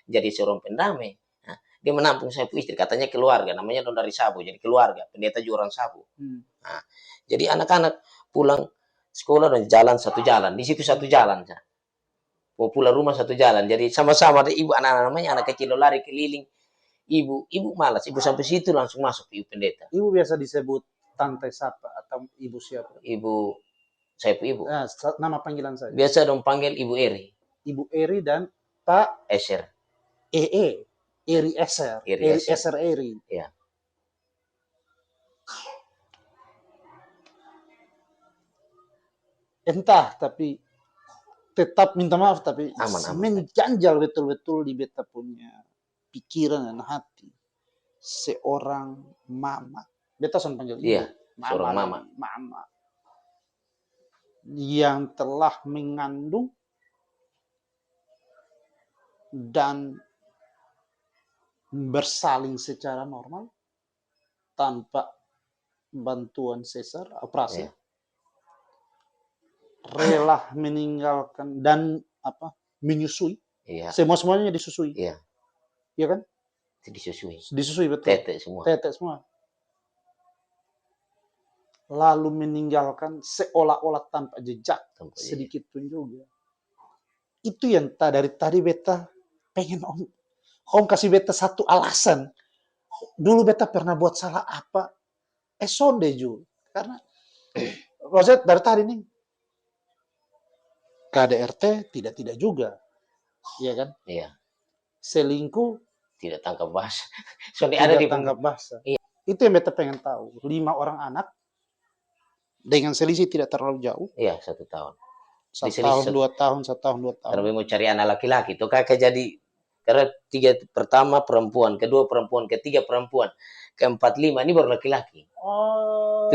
jadi seorang pendamai. Nah, dia menampung saya pun istri, katanya keluarga, namanya Don dari Sabu, jadi keluarga, pendeta juga orang Sabu. Nah, jadi anak-anak pulang sekolah dan jalan satu jalan, di situ satu jalan. Mau pulang rumah satu jalan, jadi sama-sama ada ibu anak-anak, namanya anak kecil lari keliling. Ibu malas, ibu sampai situ langsung masuk ibu pendeta. Ibu biasa disebut Tante siapa atau ibu siapa? Saya ibu. Nah, nama panggilan saya. Biasa dong panggil Ibu Eri. Ibu Eri dan Pak Eser. Eri Eser. Eri. Ya. Entah, tapi tetap minta maaf, tapi aman. menjanjal betul-betul di beta punya pikiran dan hati. Seorang mama. Beta son panggil ibu. Iya, seorang mama. Yang telah mengandung dan bersalin secara normal tanpa bantuan sesar operasi. Iya. Rela meninggalkan dan menyusui. Iya. Semuanya disusui. Iya. Iya kan? Disusui betul. Tete semua. Lalu meninggalkan seolah-olah tanpa jejak sedikit pun juga. Itu yang dari tadi beta pengen om kasih beta satu alasan. Dulu beta pernah buat salah apa? Sonde juga. Karena maksudnya dari tadi nih KDRT tidak juga. Iya kan? Iya. Selingkuh tidak tangkap basah. Soalnya ada di tangkap basah. Iya. Itu yang beta pengen tahu. 5 orang anak dengan selisih tidak terlalu jauh. Iya, 1 tahun. 1 tahun, 2 tahun, 1 tahun, 2 tahun. Karena mau cari anak laki-laki. Itu kakak jadi, karena 3 pertama perempuan, kedua perempuan, ketiga perempuan, keempat 5, ini baru laki-laki.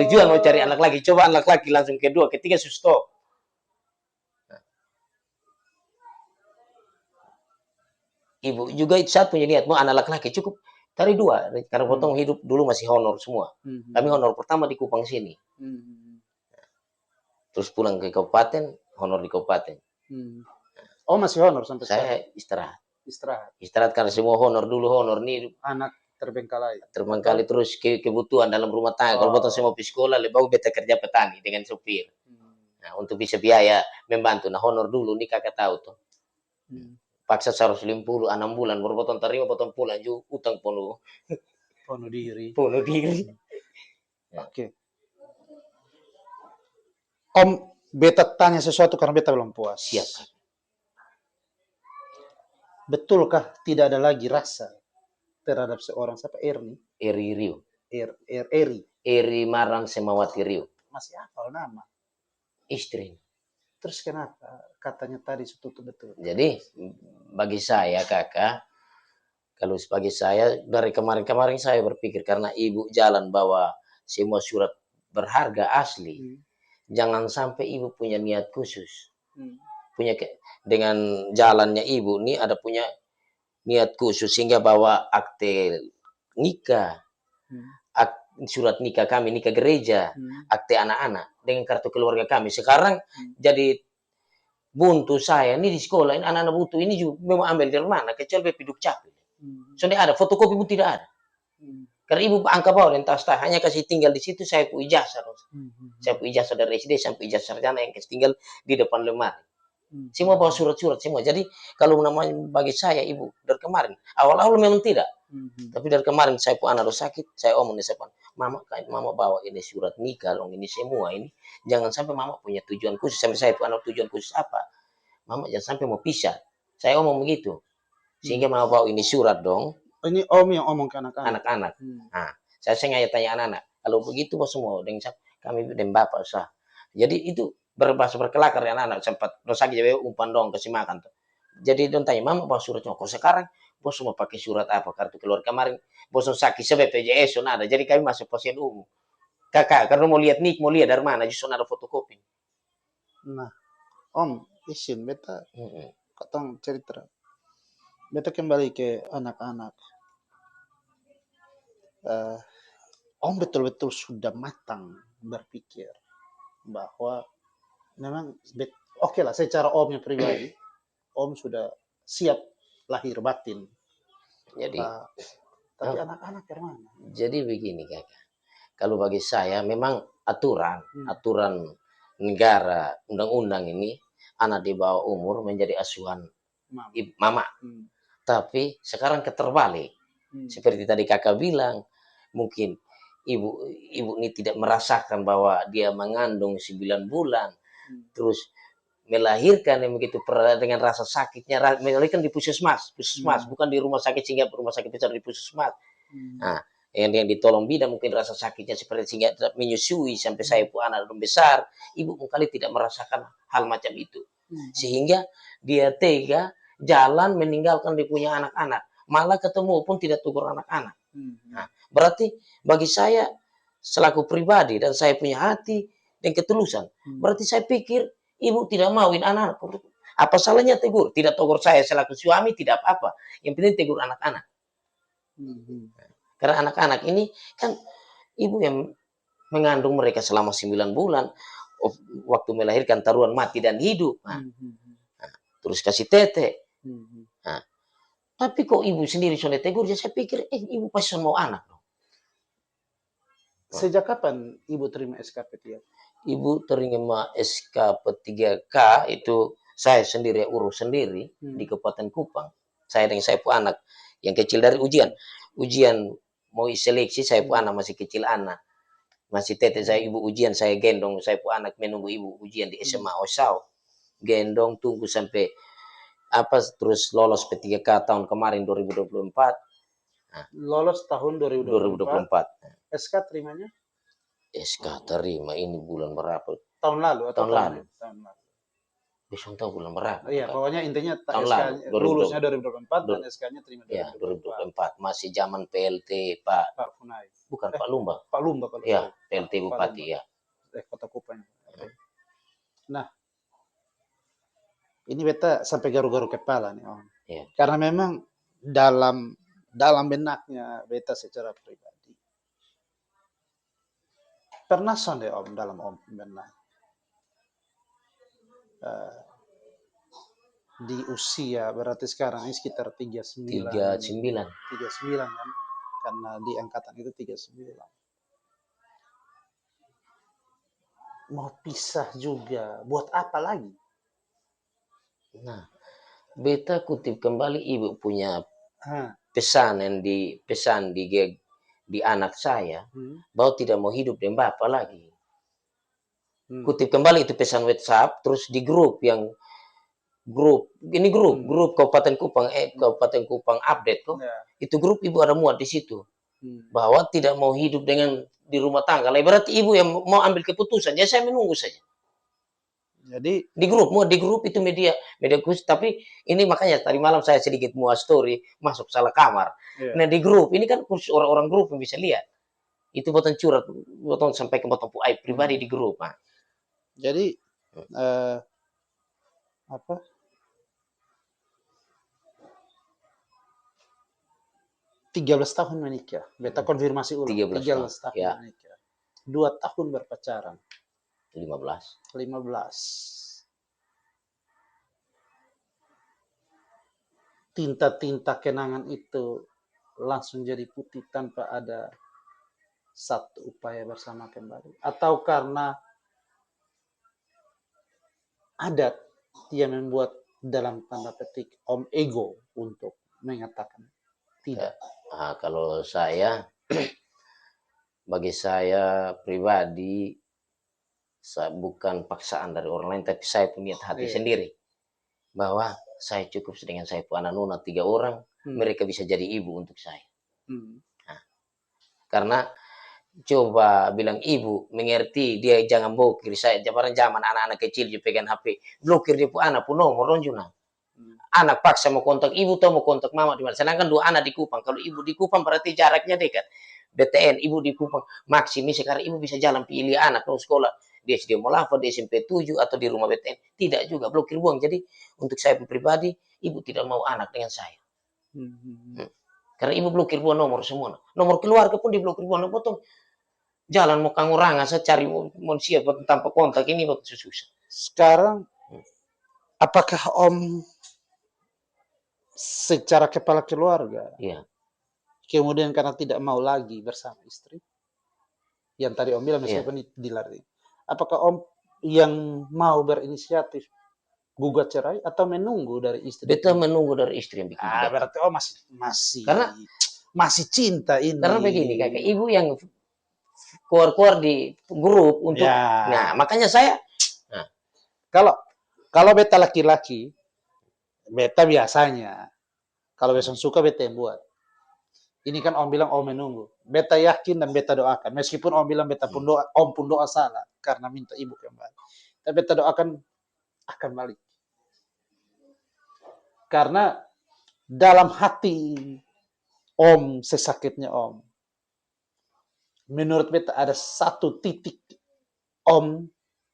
Tujuan mau cari anak laki, coba anak laki langsung kedua, ketiga stop. Ibu juga saat punya niat, mau anak laki-laki cukup. Cari 2, karena potong hidup dulu masih honor semua. Kami honor pertama di Kupang sini. Terus pulang ke kabupaten, honor di kabupaten. Oh, masih honor sampai sekarang? Saya istirahat karena semua honor dulu, honor nih. Anak terbengkalai terus kebutuhan dalam rumah tangga. Kalau potong semua pergi sekolah, lebih bagus beta kerja petani dengan sopir. Nah, untuk bisa biaya membantu. Nah, honor dulu nih kakak tahu tuh. Paksa 150, 6 bulan, baru potong terima, potong pulang juga, utang penuh diri. Oke. Om, beta tanya sesuatu karena beta belum puas. Siap. betulkah tidak ada lagi rasa terhadap seorang siapa Erni? Eri Rio. Eri. Eri Marang Semawati Rio. Masih hafal nama. Istri. Terus kenapa katanya tadi tutup betul? Jadi bagi saya kakak, kalau sebagai saya dari kemarin-kemarin saya berpikir karena ibu jalan bawa semua surat berharga asli, jangan sampai ibu punya niat khusus, dengan jalannya ibu nih ada punya niat khusus sehingga bawa akte nikah, surat nikah kami, nikah gereja, akte anak-anak dengan kartu keluarga kami. Sekarang jadi buntu saya ini di sekolah ini anak-anak buntu ini juga memang ambil dari mana kecuali bepiduk capil. Soalnya ada fotokopi pun tidak ada. Karena ibu angka bawah dan tas hanya kasih tinggal di situ saya pu ijazah. Saya pu ijazah dari SD sampai ijazah sarjana yang kasih tinggal di depan lemari. Semua bawa surat-surat semua. Jadi kalau namanya bagi saya ibu dari kemarin awal-awal memang tidak. Tapi dari kemarin saya pu anak sakit, saya omong di depan, mama bawa ini surat nikah, ini semua ini jangan sampai mama punya tujuan khusus. Sampai saya pu anak tujuan khusus apa? Mama jangan sampai mau pisah. Saya omong begitu. Sehingga mama bawa ini surat dong. Ini om yang omong ke anak-anak. Anak-anak. Nah, saya sengaja tanya anak-anak. Kalau begitu bos semua dengan kami dan bapak sah. Jadi itu berbahasa berkelakar ya anak-anak sempat dosa jadi umpan dong kasih makan tuh. Jadi don tanya mama bawa suratnya kok sekarang bos semua pakai surat apa kartu keluarga kemarin bos sakit sebab BPJS ada. Jadi kami masuk pasien umum. Kakak karena mau lihat nik mau lihat dari mana justru ada fotokopi. Nah, om izin beta katong cerita. Beta kembali ke anak-anak. Om betul-betul sudah matang berpikir bahwa memang oke lah secara omnya pribadi om sudah siap lahir batin. Jadi tapi anak-anak dari mana? Jadi begini kakak, kalau bagi saya memang aturan negara undang-undang ini anak di bawah umur menjadi asuhan mama. Tapi sekarang keterbalik. Seperti tadi kakak bilang, mungkin ibu ini tidak merasakan bahwa dia mengandung 9 bulan, terus melahirkan yang begitu dengan rasa sakitnya, melahirkan di puskesmas, bukan di rumah sakit sehingga rumah sakit besar di puskesmas. Nah, yang ditolong bidan mungkin rasa sakitnya seperti sehingga menyusui sampai saya pun anak besar, ibu kali tidak merasakan hal macam itu, sehingga dia tega jalan meninggalkan dia punya anak-anak, malah ketemu pun tidak tegur anak-anak. Nah, berarti bagi saya selaku pribadi dan saya punya hati dan ketulusan, berarti saya pikir ibu tidak mauin anak. Apa salahnya tegur? Tidak tegur saya selaku suami tidak apa-apa. Yang penting tegur anak-anak. Karena anak-anak ini kan ibu yang mengandung mereka selama 9 bulan, waktu melahirkan taruhan mati dan hidup. Nah, terus kasih tete. Nah, tapi kok ibu sendiri sudah tegur, saya pikir ibu pasti mau anak. Sejak kapan ibu terima SKP 3K? Ibu terima SKP 3K itu saya sendiri urus sendiri di Kabupaten Kupang. Saya dengan saya pun anak yang kecil dari ujian mau seleksi, saya pun anak masih kecil anak. Masih tete saya ibu ujian, saya gendong, saya pun anak menunggu ibu ujian di SMA Osau. Gendong tunggu sampai terus lolos P3K tahun kemarin 2024. Nah, lolos tahun 2024. SK terimanya? SK terima ini bulan berapa? Tahun lalu atau tahun lalu. Tahun lalu. Bisa tahu bulan berapa? Iya, pokoknya intinya tahun lalu, lulusnya 2024 dan SK-nya terima 2024. Ya, 2024 masih zaman PLT Pak Funai. Bukan Pak Lumba. Pak Lumba kalau ya, PLT Bupati ya. Kota Kupang. Nah, ini beta sampai garu-garu kepala nih Om. Ya. Karena memang dalam benaknya beta secara pribadi. Pernah sonde Om dalam Om benak. Di usia berarti sekarang ini sekitar 39 kan, karena di angkatan itu 39 mau pisah juga buat apa lagi? Nah, beta kutip kembali ibu punya pesan yang dipesan di anak saya bahwa tidak mau hidup dengan bapak lagi. Kutip kembali itu pesan WhatsApp terus di grup yang ini grup Kabupaten Kupang, Kabupaten Kupang update kok. Itu grup ibu ada muat di situ. Bahwa tidak mau hidup dengan di rumah tangga. Lah berarti ibu yang mau ambil keputusan, ya saya menunggu saja. Jadi di grup itu media khusus, tapi ini makanya tadi malam saya sedikit muat story masuk salah kamar. Nah di grup ini kan khusus orang-orang grup yang bisa lihat. Itu botol curhat, botol sampai ke botol aib pribadi di grup. Nah. Jadi apa? 13 tahun menikah. Beta konfirmasi ulang. 13 tahun ya. menikah. 2 tahun berpacaran. 15. Tinta-tinta kenangan itu langsung jadi putih tanpa ada satu upaya bersama kembali. Atau karena adat yang membuat dalam tanda petik om ego untuk mengatakan tidak. Nah, kalau saya, bagi saya pribadi, bukan paksaan dari orang lain, tapi saya punya hati sendiri. Bahwa saya cukup dengan saya punya anak nuna 3 orang, mereka bisa jadi ibu untuk saya. Nah, karena coba bilang ibu mengerti dia jangan blokir saya zaman anak-anak kecil dia pegang HP blokir dia anak pun nomor lonjuna anak paksa mau kontak ibu atau mau kontak mama di mana sedangkan 2 anak di Kupang kalau ibu di Kupang berarti jaraknya dekat BTN ibu di Kupang maksimis sekarang ibu bisa jalan pilih anak mau sekolah di SD Molafa di SMP 7 atau di rumah BTN tidak juga blokir buang jadi untuk saya pribadi ibu tidak mau anak dengan saya karena ibu blokir buang nomor semua nomor keluarga pun diblokir buang potong jalan mau kangurangan, saya cari mau siapa tanpa kontak ini waktu susah. Sekarang, apakah om secara kepala keluarga, kemudian karena tidak mau lagi bersama istri, yang tadi om bilang meskipun dilarang, apakah om yang mau berinisiatif gugat cerai atau menunggu dari istri? Beta menunggu dari istri yang bikin. Berarti om masih cinta ini. Karena begini, kakak ibu yang keluar di grup untuk nah makanya saya kalau beta laki-laki beta biasanya kalau besok suka beta yang buat ini kan om bilang om menunggu beta yakin dan beta doakan meskipun om bilang beta pun doa om pun doa salah karena minta ibu kembali tapi beta doakan akan balik karena dalam hati om sesakitnya om menurut beta ada satu titik om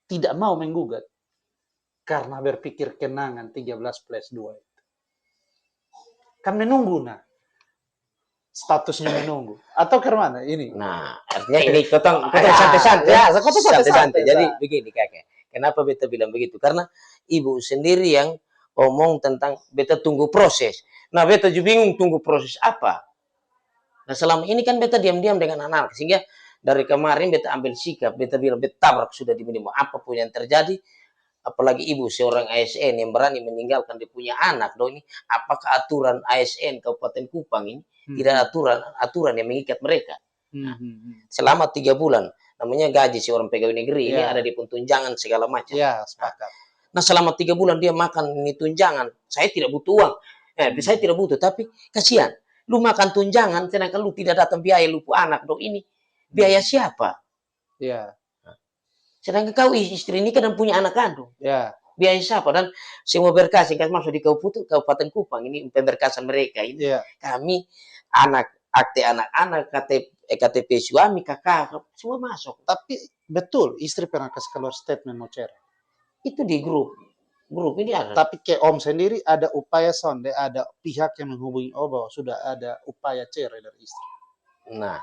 tidak mau menggugat karena berpikir kenangan 13+2 itu. Kan menunggu nah. Statusnya menunggu. Atau ke mana ini? Nah, artinya ini kotong santai-santai. Ya, santai-santai. Jadi begini kakek. Kenapa beta bilang begitu? Karena ibu sendiri yang ngomong tentang beta tunggu proses. Nah, beta juga bingung tunggu proses apa. Nah selama ini kan beta diam-diam dengan anak sehingga dari kemarin beta ambil sikap beta bilang beta tabrak sudah di minimum apapun yang terjadi apalagi ibu seorang ASN yang berani meninggalkan dia punya anak dong ini apakah aturan ASN Kabupaten Kupang ini tidak aturan yang mengikat mereka nah, selama 3 bulan namanya gaji seorang pegawai negeri ini ada di tunjangan segala macam nah selama 3 bulan dia makan ini tunjangan saya tidak butuh uang saya tidak butuh tapi kasihan lu makan tunjangan, sedangkan lu tidak datang biaya lupu anak dong ini. Biaya siapa? Iya. Sedangkan kau istri ini kan punya anak kandung. Iya. Biaya siapa? Dan semua berkas yang masuk di Kabupaten Kupang ini pemberkasan mereka ini. Kami akte anak-anak, KTP suami, kakak, semua masuk. Tapi betul istri pernah kasih keluar statement mau cerai. Itu di grup ini ada. Tapi ke om sendiri ada upaya sonde, ada pihak yang menghubungi om bahwa sudah ada upaya cerai dari istri. Nah,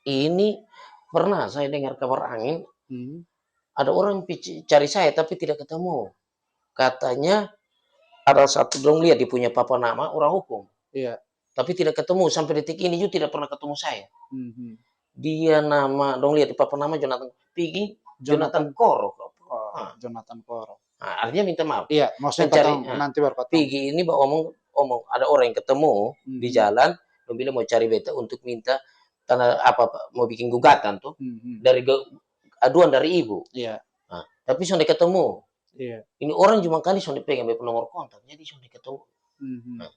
ini pernah saya dengar kabar angin. Ada orang cari saya tapi tidak ketemu. Katanya ada satu dong lihat dia punya papa nama orang hukum. Iya. Tapi tidak ketemu sampai detik ini juga tidak pernah ketemu saya. Dia nama dong lihat di papa nama Jonathan Koro. Jonathan Koro. Nah, artinya minta maaf. Iya, maksudnya nanti baru ketemu. Pigi ini omong ada orang yang ketemu di jalan, bilang mau cari beta untuk minta tanda apa mau bikin gugatan tuh dari aduan dari ibu. Iya. Nah, tapi sudah ketemu Iya. Ini orang cuma kali sudah pegang beta nomor kontak, jadi sudah ketemu. Nah,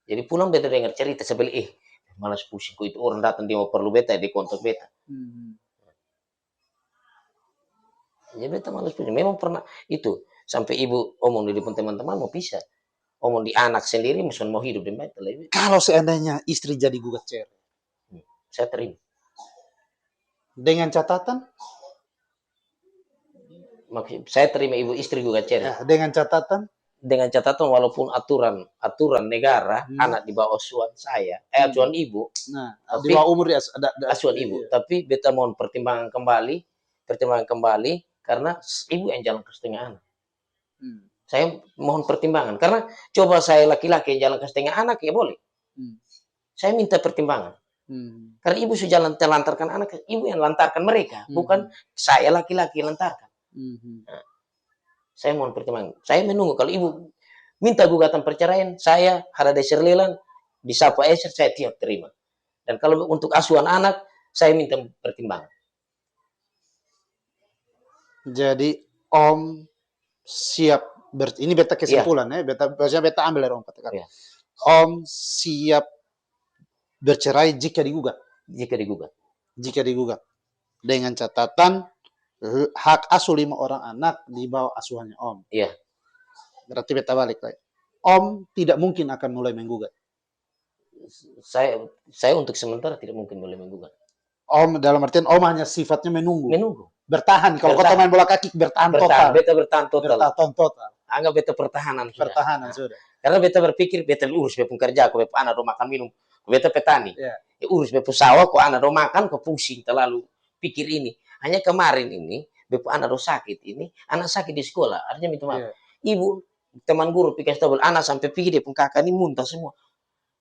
jadi pulang beta dengar cerita sebeli malas pusing itu orang datang dia mau perlu beta di kontak beta. Jadi beta malas pusing. Memang pernah itu sampai ibu omong di depan teman-teman mau pisah. Omong di anak sendiri misalnya mau hidup dengan beta lebih. Kalau seandainya istri jadi gugat cerai, Saya terima. dengan catatan? Maksud, saya terima ibu istri gugat cerai. Dengan catatan? Dengan catatan walaupun aturan negara anak di bawah asuhan saya, asuhan ibu. Nah, tapi, di bawah umur ada asuhan ibu. Iya. Tapi beta mohon pertimbangan kembali karena ibu yang jalan ke setengah anak. Saya mohon pertimbangan karena coba saya laki-laki yang jalan ke setengah anak ya boleh. Saya minta pertimbangan. Karena ibu sudah jalan telantarkan anak, ibu yang lantarkan mereka, bukan saya laki-laki yang lantarkan. Nah, saya mohon pertimbangan. Saya menunggu kalau ibu minta gugatan perceraian, saya Harada Serlelan di Sapa Eser saya tiap terima. Dan kalau untuk asuhan anak, saya minta pertimbangan. Jadi Om siap ini beta kesimpulan ya, beta ambil dari Om katakan. Iya. Om siap bercerai jika digugat. Jika digugat. Jika digugat. Dengan catatan hak asuh 5 orang anak di bawah asuhannya Om. Iya. Berarti beta balik lagi. Om tidak mungkin akan mulai menggugat. Saya untuk sementara tidak mungkin boleh menggugat. Om dalam artian Om hanya sifatnya menunggu. Bertahan. Kalau kota main bola kaki bertahan total. Beta bertahan total. Bertahan total. Anggap beta pertahanan sudah. Pertahanan sudah. Karena beta berpikir beta urus beta kerja, ko beta anak do makan minum, beta petani. Yeah. Urus beta sawah, ko anak do makan, ko pusing terlalu pikir ini. Hanya kemarin ini beta anak do sakit ini, anak sakit di sekolah, artinya minta maaf. Yeah. Ibu teman guru pikir tahu anak sampai pikir dia pun kakak ini muntah semua.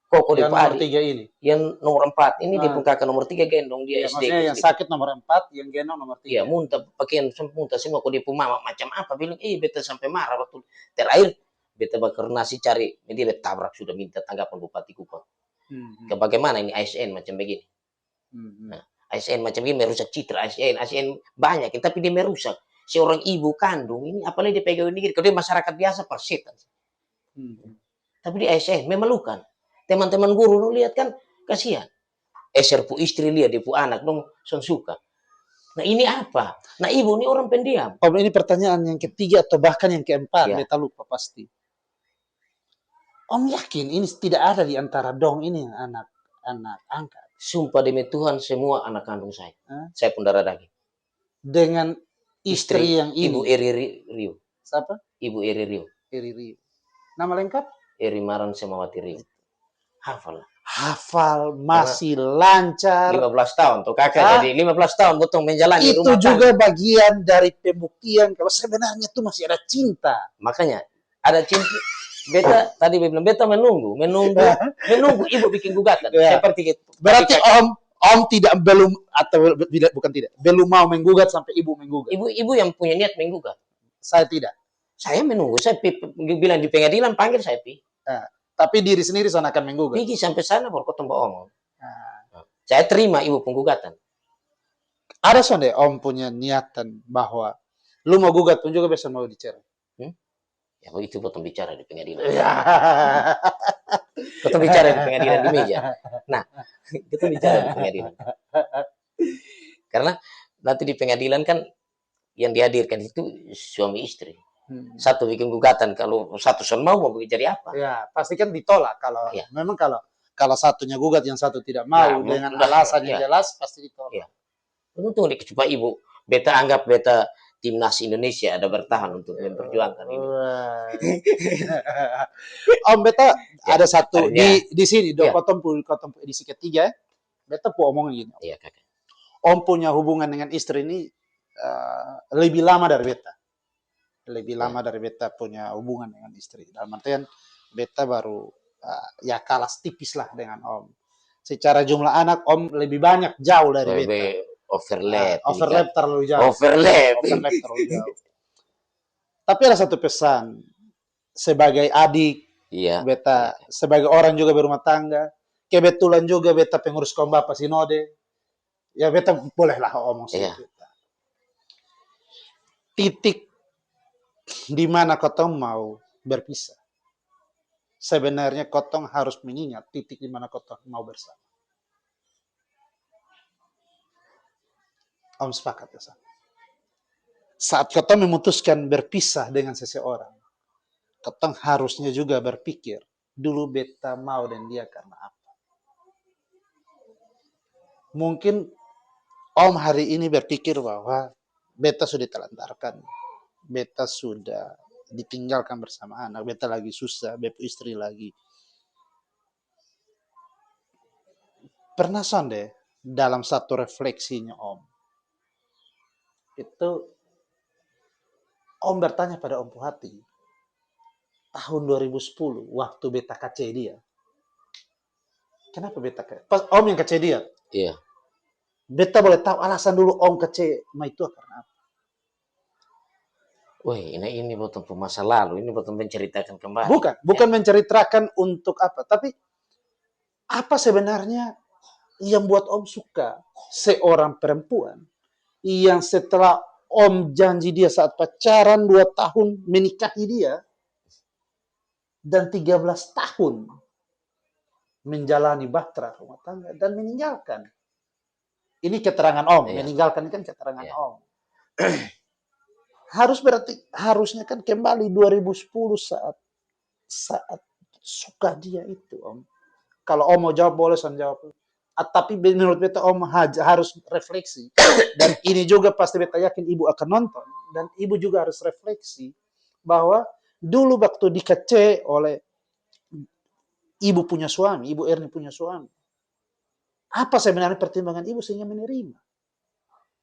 Koko yang nomor 3 ini. Yang nomor 4 ini dia pun kakak nomor 3 gendong dia SD. Maksudnya yang sakit nomor 4, yang gendong nomor 3. Iya, muntah pakaian muntah semua. Kok dia pun mama macam apa bilang, beta sampai marah waktu terakhir beta bakar nasi cari, dia beta tabrak sudah minta tanggapan Bupati Kupang. Bagaimana ini ASN macam begini. Nah, ASN macam ini merusak citra ASN banyak, tapi dia merusak. Seorang ibu kandung ini apalagi dia pegawai negeri, kalau dia masyarakat biasa persetan. Tapi di ASN memalukan. Teman-teman guru lihat kan kasihan. Eser pu istri lihat dia pu anak dong suka. Nah ini apa? Nah ibu ini orang pendiam. Om ini pertanyaan yang ketiga atau bahkan yang keempat, beta lupa pasti. Om yakin ini tidak ada di antara dong ini yang anak angkat? Sumpah demi Tuhan semua anak kandung saya. Saya pun darah daging. Dengan istri yang ini. Ibu Eri Rio. Siapa? Ibu Eri Rio. Eri Rio. Nama lengkap? Eri Maran Semawati Rio. Hafal masih lancar. 15 tahun tuh kakak jadi 15 tahun betul menjalani itu rumah juga tangga. Bagian dari pembuktian kalau sebenarnya tuh masih ada cinta. Makanya ada cinta. Beta tadi bilang beta menunggu ibu bikin gugatan. Seperti itu. Berarti Om tidak belum mau menggugat sampai ibu menggugat. Ibu yang punya niat menggugat. Saya tidak. Saya menunggu. Saya bilang di pengadilan panggil saya pi. Tapi diri sendiri sana akan menggugat. Pergi sampai sana baru ketemu Om. Saya terima ibu penggugatan. Ada sonde Om punya niatan bahwa lu mau gugat pun juga bisa mau dicerai. Ya itu potong bicara di pengadilan. Potong bicara di pengadilan di meja. Nah, kita bicara di pengadilan. Karena nanti di pengadilan kan yang dihadirkan itu suami istri. Satu bikin gugatan, kalau satu son mau jadi apa? Ya, pasti kan ditolak kalau memang kalau satunya gugat yang satu tidak mau dengan alasan yang jelas pasti ditolak. Untung supaya ibu beta anggap beta timnas Indonesia ada bertahan untuk memperjuangkan ini. Om beta ada satu di sini kotong edisi ketiga beta pu omong gini. Iya, kakak. Om punya hubungan dengan istri ini lebih lama dari beta. Lebih lama dari beta punya hubungan dengan istri. Dalam artian beta baru kalah tipis lah dengan Om. Secara jumlah anak Om lebih banyak jauh dari beta. Overlap terlalu jauh. Overlap terlalu jauh. Tapi ada satu pesan sebagai adik, beta sebagai orang juga berumah tangga, kebetulan juga beta pengurus kaum bapak sinode. Ya beta bolehlah omong sedikit. Titik di mana kotong mau berpisah. Sebenarnya kotong harus mengingat titik di mana kotong mau bersama. Om sepakat ya, San? Saat kotong memutuskan berpisah dengan seseorang, kotong harusnya juga berpikir, dulu beta mau dan dia karena apa. Mungkin Om hari ini berpikir bahwa beta sudah telantarkan, beta sudah ditinggalkan bersama anak, beta lagi susah, beta istri lagi. Pernah deh dalam satu refleksinya Om, itu Om bertanya pada Om Puhati, tahun 2010 waktu beta kece dia, kenapa beta kece? Pas Om yang kece dia, Iya. beta boleh tahu alasan dulu Om kece sama itu karena apa? Wah, ini bukan masa lalu, ini bukan menceritakan kembali. Bukan menceritakan untuk apa, tapi apa sebenarnya yang buat Om suka seorang perempuan yang setelah Om janji dia saat pacaran 2 tahun menikahi dia dan 13 tahun menjalani bahtera rumah tangga dan meninggalkan. Ini keterangan Om, Iya. meninggalkan ini kan keterangan Iya. Om. Harusnya kan kembali 2010 saat suka dia itu Om. Kalau Om mau jawab boleh saya jawab. Tapi menurut beta Om harus refleksi. Dan ini juga pasti beta yakin Ibu akan nonton. Dan Ibu juga harus refleksi bahwa dulu waktu dikece oleh Ibu punya suami, Ibu Erni punya suami. Apa sebenarnya pertimbangan Ibu sehingga menerima?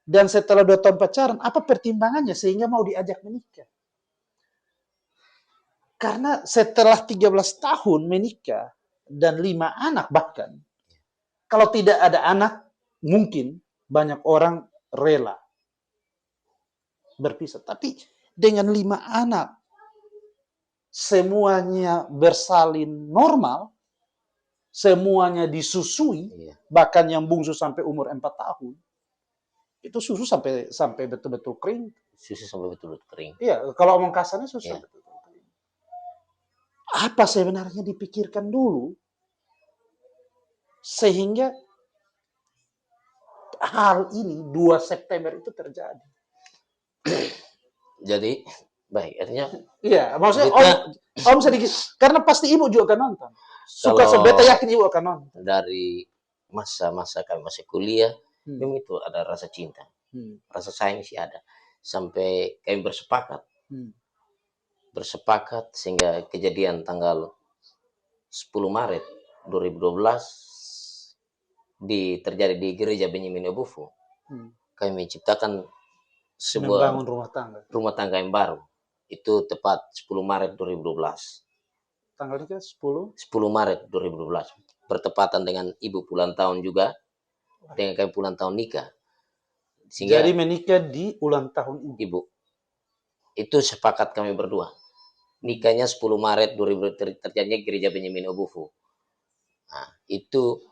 Dan setelah 2 tahun pacaran, apa pertimbangannya sehingga mau diajak menikah? Karena setelah 13 tahun menikah dan 5 anak bahkan, kalau tidak ada anak, mungkin banyak orang rela berpisah. Tapi dengan 5 anak, semuanya bersalin normal, semuanya disusui, bahkan yang bungsu sampai umur 4 tahun, itu susu sampai betul-betul kering. Susu sampai betul-betul kering. Iya, kalau omong kasarnya susu sampai betul-betul kering. Apa sebenarnya dipikirkan dulu sehingga hal ini 2 September itu terjadi. Jadi, baik, artinya iya, maksudnya Om sedikit, karena pasti Ibu juga akan nonton. Suka beta yakin Ibu akan nonton. Dari masa-masa kami masih kuliah, memang itu ada rasa cinta. Rasa sayang sih ada. Sampai kami bersepakat sehingga kejadian tanggal 10 Maret 2012 terjadi di gereja Benyamin Obufu. Kami menciptakan sebuah membangun rumah tangga yang baru. Itu tepat 10 Maret 2012. Tanggalnya kan 10 Maret 2012. Bertepatan dengan Ibu ulang tahun juga. Dengan kami ulang tahun nikah. Sehingga, jadi menikah di ulang tahun Ibu. Itu sepakat kami berdua. Nikahnya 10 Maret 2000 terjadinya gereja Benyamin Obufu. Nah, itu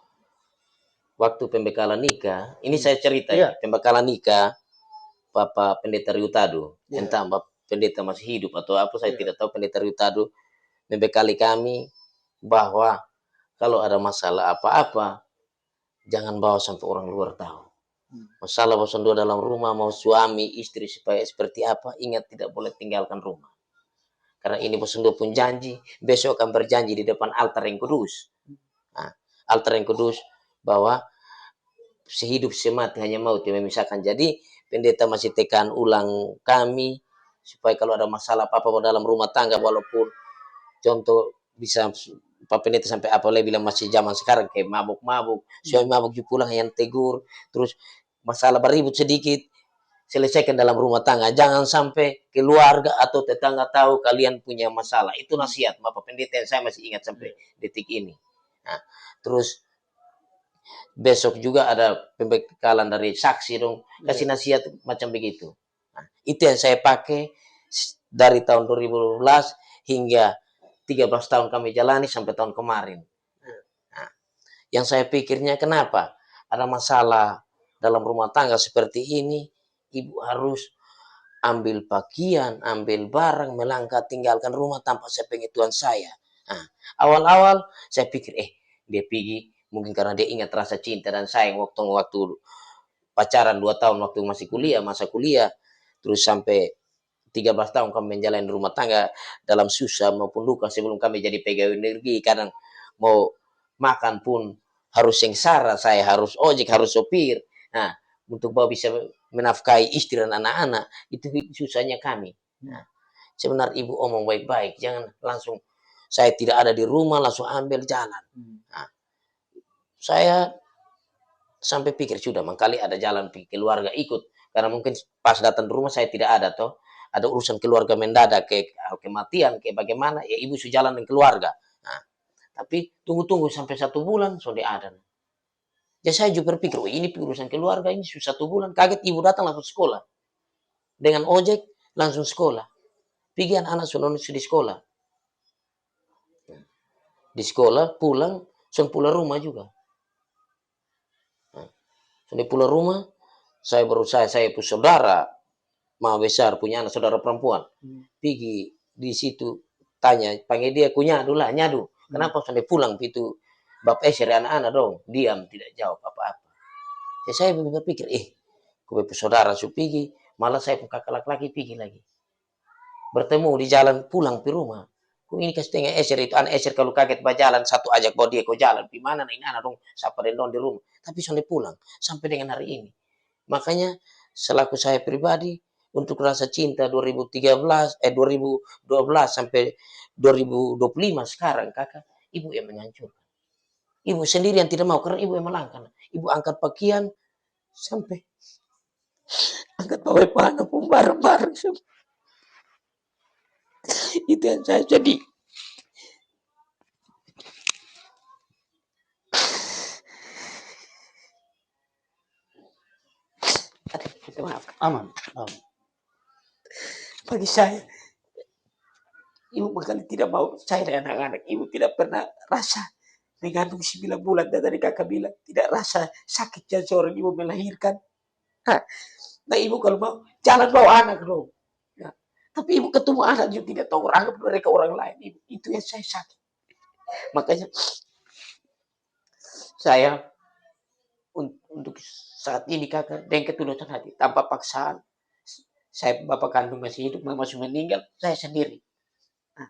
waktu pembekalan nikah, ini saya cerita ya, pembekalan nikah Bapak Pendeta Riutado, entah Bapak Pendeta masih hidup atau apa, saya tidak tahu. Pendeta Riutado membekali kami bahwa kalau ada masalah apa-apa, jangan bawa sampai orang luar tahu. Masalah bosan dua dalam rumah, mau suami, istri, supaya seperti apa, ingat tidak boleh tinggalkan rumah. Karena ini bosan dua pun janji, besok akan berjanji di depan altar yang kudus. Nah, altar yang kudus bahwa sehidup semati hanya maut yang memisahkan. Jadi pendeta masih tekan ulang kami supaya kalau ada masalah apa-apa dalam rumah tangga, walaupun contoh bisa Pak Pendeta sampai apa lagi bilang masih zaman sekarang kayak mabuk-mabuk, suami mabuk pulang yang tegur, terus masalah beribut sedikit selesaikan dalam rumah tangga, jangan sampai keluarga atau tetangga tahu kalian punya masalah. Itu nasihat Bapak Pendeta yang saya masih ingat sampai detik ini. Nah, terus besok juga ada pembekalan dari saksi dong, kasih nasihat macam begitu. Nah, itu yang saya pakai dari tahun 2012 hingga 13 tahun kami jalani sampai tahun kemarin. Nah, yang saya pikirnya kenapa ada masalah dalam rumah tangga seperti ini, Ibu harus ambil pakaian, ambil barang, melangkah tinggalkan rumah tanpa sepengetahuan saya. Nah, awal-awal saya pikir, dia pergi mungkin karena dia ingat rasa cinta dan sayang waktu pacaran 2 tahun waktu masih kuliah, masa kuliah, terus sampai 13 tahun kami menjalani rumah tangga dalam susah maupun duka sebelum kami jadi pegawai negeri. Kadang mau makan pun harus sengsara, saya harus ojek, harus sopir. Nah, untuk bahwa bisa menafkahi istri dan anak-anak, itu susahnya kami. Nah, sebenarnya ibu omong baik-baik, jangan langsung saya tidak ada di rumah langsung ambil jalan. Nah, saya sampai pikir sudah mangkali ada jalan keluarga ikut, karena mungkin pas datang di rumah saya tidak ada toh, ada urusan keluarga mendadak kayak kematian kayak bagaimana ya ibu sudah jalan dengan keluarga. Nah, tapi tunggu sampai 1 bulan sudah ada. Ya saya juga berpikir, oh ini urusan keluarga ini sudah 1 bulan, kaget ibu datang langsung sekolah dengan ojek langsung sekolah. Pergi anak sudah di sekolah. Di sekolah pulang, pulang rumah juga. Nah, sudah pulang rumah, saya pun saudara, mama besar punya anak saudara perempuan. Pergi di situ tanya, panggil dia nyadu. Kenapa sampai pulang itu bapak cari anak-anak dong, diam tidak jawab apa-apa. Ya saya berpikir, kue saudara su pergi, malah saya pun kakak laki-laki pergi lagi. Bertemu di jalan pulang ke rumah. Kok ini kasih tengah eser itu, anak eser kalau kaget berjalan, satu ajak bawa dia ke jalan. Di mana ini anak dong, siapa dan di rumah. Tapi sampai pulang, sampai dengan hari ini. Makanya selaku saya pribadi, untuk rasa cinta 2012 sampai 2025 sekarang kakak, ibu yang menghancurkan. Ibu sendiri yang tidak mau, karena ibu yang melangkah. Ibu angkat pakaian, sampai angkat pawai panah pun bareng-bareng. Itu yang saya jadi. Maaf. Aman. Bagi saya, ibu sekali tidak mau saya dan anak-anak. Ibu tidak pernah rasa mengandung 9 bulan. Dan tadi kakak bilang, tidak rasa sakit yang seorang ibu melahirkan. Nah ibu kalau mau, jalan bawa anak dong. Ya. Tapi ibu ketemu anak juga tidak tahu, anggap mereka orang lain. Ibu, itu yang saya sakit. Makanya saya untuk saat ini kakak dengan ketulusan hati, tanpa paksaan. Saya bapak kandung masih hidup, mama masih meninggal, saya sendiri. Nah,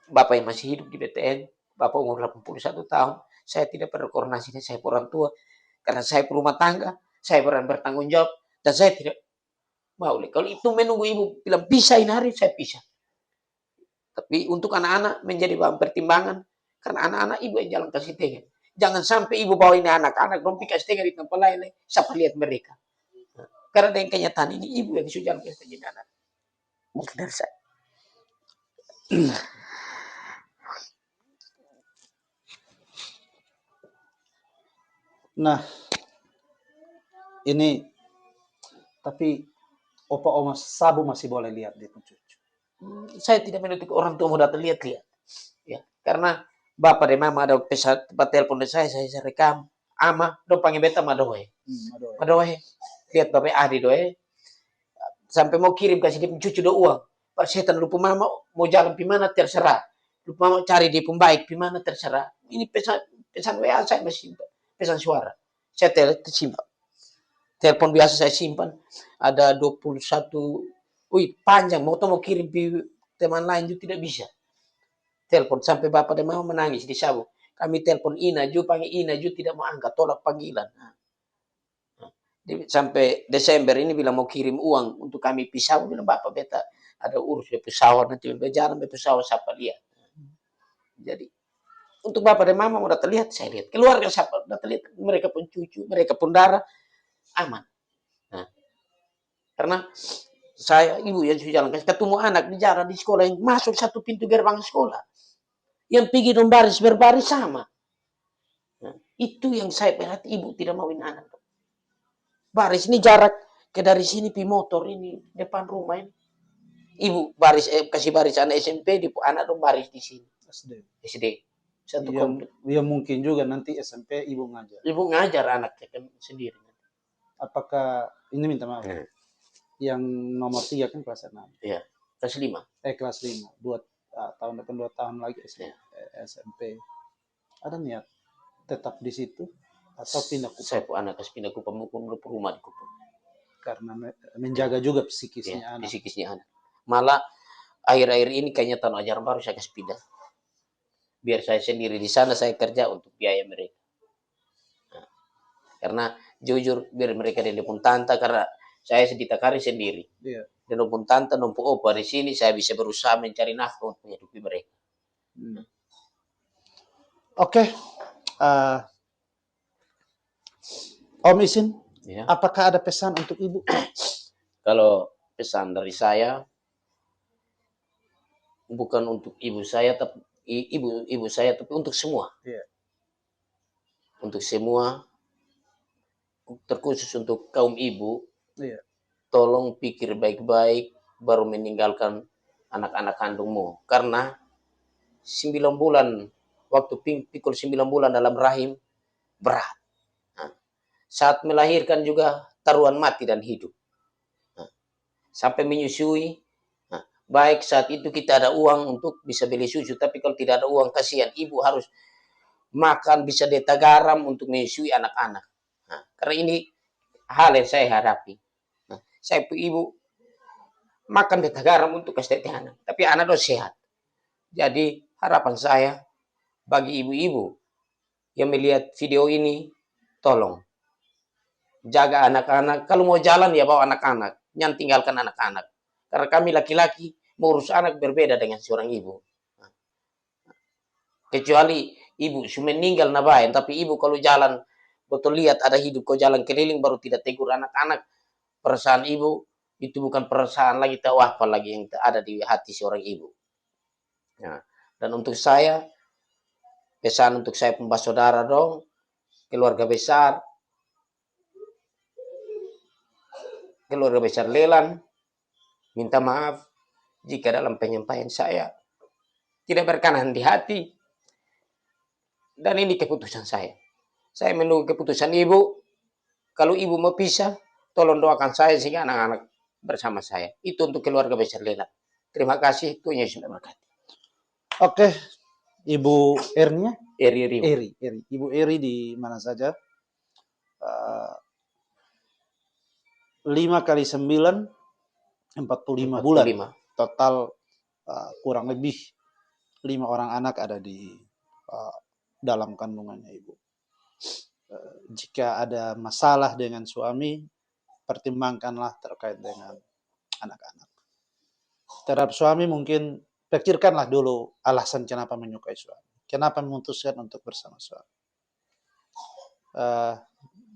bapak yang masih hidup di BTN, bapak umur 81 tahun, saya tidak pernah koordinasi dengan saya orang tua, karena saya berumah tangga, saya bertanggung jawab, dan saya tidak mau. Kalau itu menunggu ibu bilang bisa ini hari, saya bisa. Tapi untuk anak-anak menjadi bahan pertimbangan, karena anak-anak ibu yang jalan kasih tengah. Jangan sampai ibu bawa ini anak-anak, dong kasih tengah di tempat lain, siapa lihat mereka. Karena dengan kenyataan ini, ibu yang sudah jalan kasih tengah anak. Mungkin dari saya. Nah, ini tapi opa oma Sabu masih boleh lihat dia pun cucu. Saya tidak menutup orang tua mau datang lihat. Ya, karena bapak dan mama ada pesan tempat telepon dari saya rekam. Ama, dong panggil beta madoe. Madoe. Lihat bapak Adi doe. Sampai mau kirim kasih dia cucu do uang. Pak setan lupa mama mau jalan di mana terserah. Lupa mama cari dia pun baik di mana terserah. Ini pesan WA saya masih simpan. Pesan suara. Saya simpan. Telepon biasa saya simpan. Ada 21. Wih, panjang. Mau kirim di teman lain juga tidak bisa. Telepon sampai bapak dan mama menangis di Sabu. Kami telepon Ina Ju, panggil Ina Ju tidak mau angkat, tolak panggilan. Sampai Desember ini bilang mau kirim uang untuk kami pisah, bilang bapak beta ada urus di pesawat nanti berjalan di pesawat siapa lihat. Jadi untuk bapak dan mama udah terlihat, saya lihat keluarga siapa udah terlihat, mereka pun cucu, mereka pun darah aman. Nah, karena saya ibu yang sudah jalan ketemu anak di jalan di sekolah yang masuk satu pintu gerbang sekolah, yang pergi dong berbaris sama. Nah, itu yang saya perhati ibu tidak mauin anak. Baris ini jarak ke dari sini pi motor ini depan rumah ini. Ibu baris kasih baris anak SMP, di anak dong baris di sini. SD. Satu komplek. Ya mungkin juga nanti SMP ibu ngajar. Ibu ngajar anaknya sendiri. Apakah ini minta maaf? Yang nomor 3 kan kelas 6. Iya, kelas 5. Kelas 5. Tahun depan 2 tahun lagi SMP. Ada niat tetap di situ atau pindah ke Saya anak pindah ke rumah di Kupang. karena menjaga juga Ya, psikisnya anak. psikisnya anak. Malah akhir-akhir ini kayaknya tahun ajaran baru saya kasih pindah. Biar saya sendiri di sana, saya kerja untuk biaya mereka. Nah, karena jujur biar mereka di pun tanta, karena saya sedih takari sendiri. Iya. Dan pun tanta, numpuk opa di sini, saya bisa berusaha mencari nafkah untuk menghidupi mereka. Oke. Om Isin, Ya. apakah ada pesan untuk Ibu? Kalau pesan dari saya, bukan untuk ibu saya, tapi ibu saya, tapi untuk semua. Iya. Untuk semua, terkhusus untuk kaum ibu, Iya. tolong pikir baik-baik baru meninggalkan anak-anak kandungmu. Karena 9 bulan, waktu pikul 9 bulan dalam rahim, berat. Nah, saat melahirkan juga taruhan mati dan hidup. Nah, sampai menyusui, nah, baik saat itu kita ada uang untuk bisa beli susu, tapi kalau tidak ada uang, kasihan ibu harus makan bisa deta garam untuk menyusui anak-anak. Nah, karena ini hal yang saya hadapi. Nah, saya ibu makan deta garam untuk kasih anak, tapi anak harus sehat. Jadi harapan saya bagi ibu-ibu yang melihat video ini, tolong jaga anak-anak. Kalau mau jalan ya bawa anak-anak, jangan tinggalkan anak-anak. Karena kami laki-laki mengurus anak berbeda dengan seorang ibu. Kecuali ibu sudah meninggal nabayan, tapi ibu kalau jalan betul lihat ada hidup kau jalan keliling baru tidak tegur anak-anak, perasaan ibu itu bukan perasaan lagi tawafal lagi yang ada di hati seorang ibu. Nah, dan untuk saya, pesan untuk saya pembahas saudara dong, keluarga besar Lelan, minta maaf jika dalam penyampaian saya tidak berkenan di hati. Dan ini keputusan saya. Saya menunggu keputusan ibu. Kalau ibu mau pisah, tolong doakan saya sehingga anak-anak bersama saya. Itu untuk keluarga besar Lelan. Terima kasih, Tuhan Yesus memberkati. Oke, Ibu Ernia? Eri. Ibu Eri di mana saja? 5 kali 9, 45 bulan. Total kurang lebih 5 orang anak ada di dalam kandungannya Ibu. Jika ada masalah dengan suami, pertimbangkanlah terkait dengan anak-anak. Terhadap suami mungkin pikirkanlah dulu alasan kenapa menyukai suami. Kenapa memutuskan untuk bersama suami.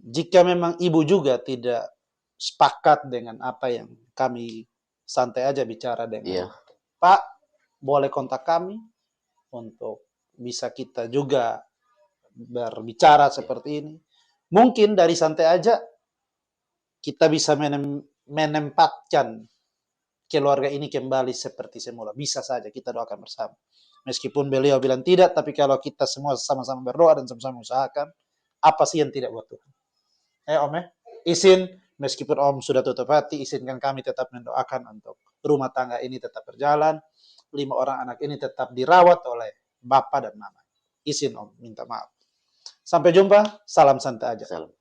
Jika memang ibu juga tidak sepakat dengan apa yang kami santai aja bicara dengan Pak, boleh kontak kami untuk bisa kita juga berbicara seperti ini. Mungkin dari santai aja kita bisa menempatkan keluarga ini kembali seperti semula. Bisa saja kita doakan bersama. Meskipun beliau bilang tidak, tapi kalau kita semua sama-sama berdoa dan sama-sama usahakan, apa sih yang tidak buat Tuhan? Om izin, meskipun Om sudah tutup hati, izinkan kami tetap mendoakan untuk rumah tangga ini tetap berjalan, 5 orang anak ini tetap dirawat oleh Bapak dan Mama. Izin Om, minta maaf. Sampai jumpa, salam santai aja. Salam.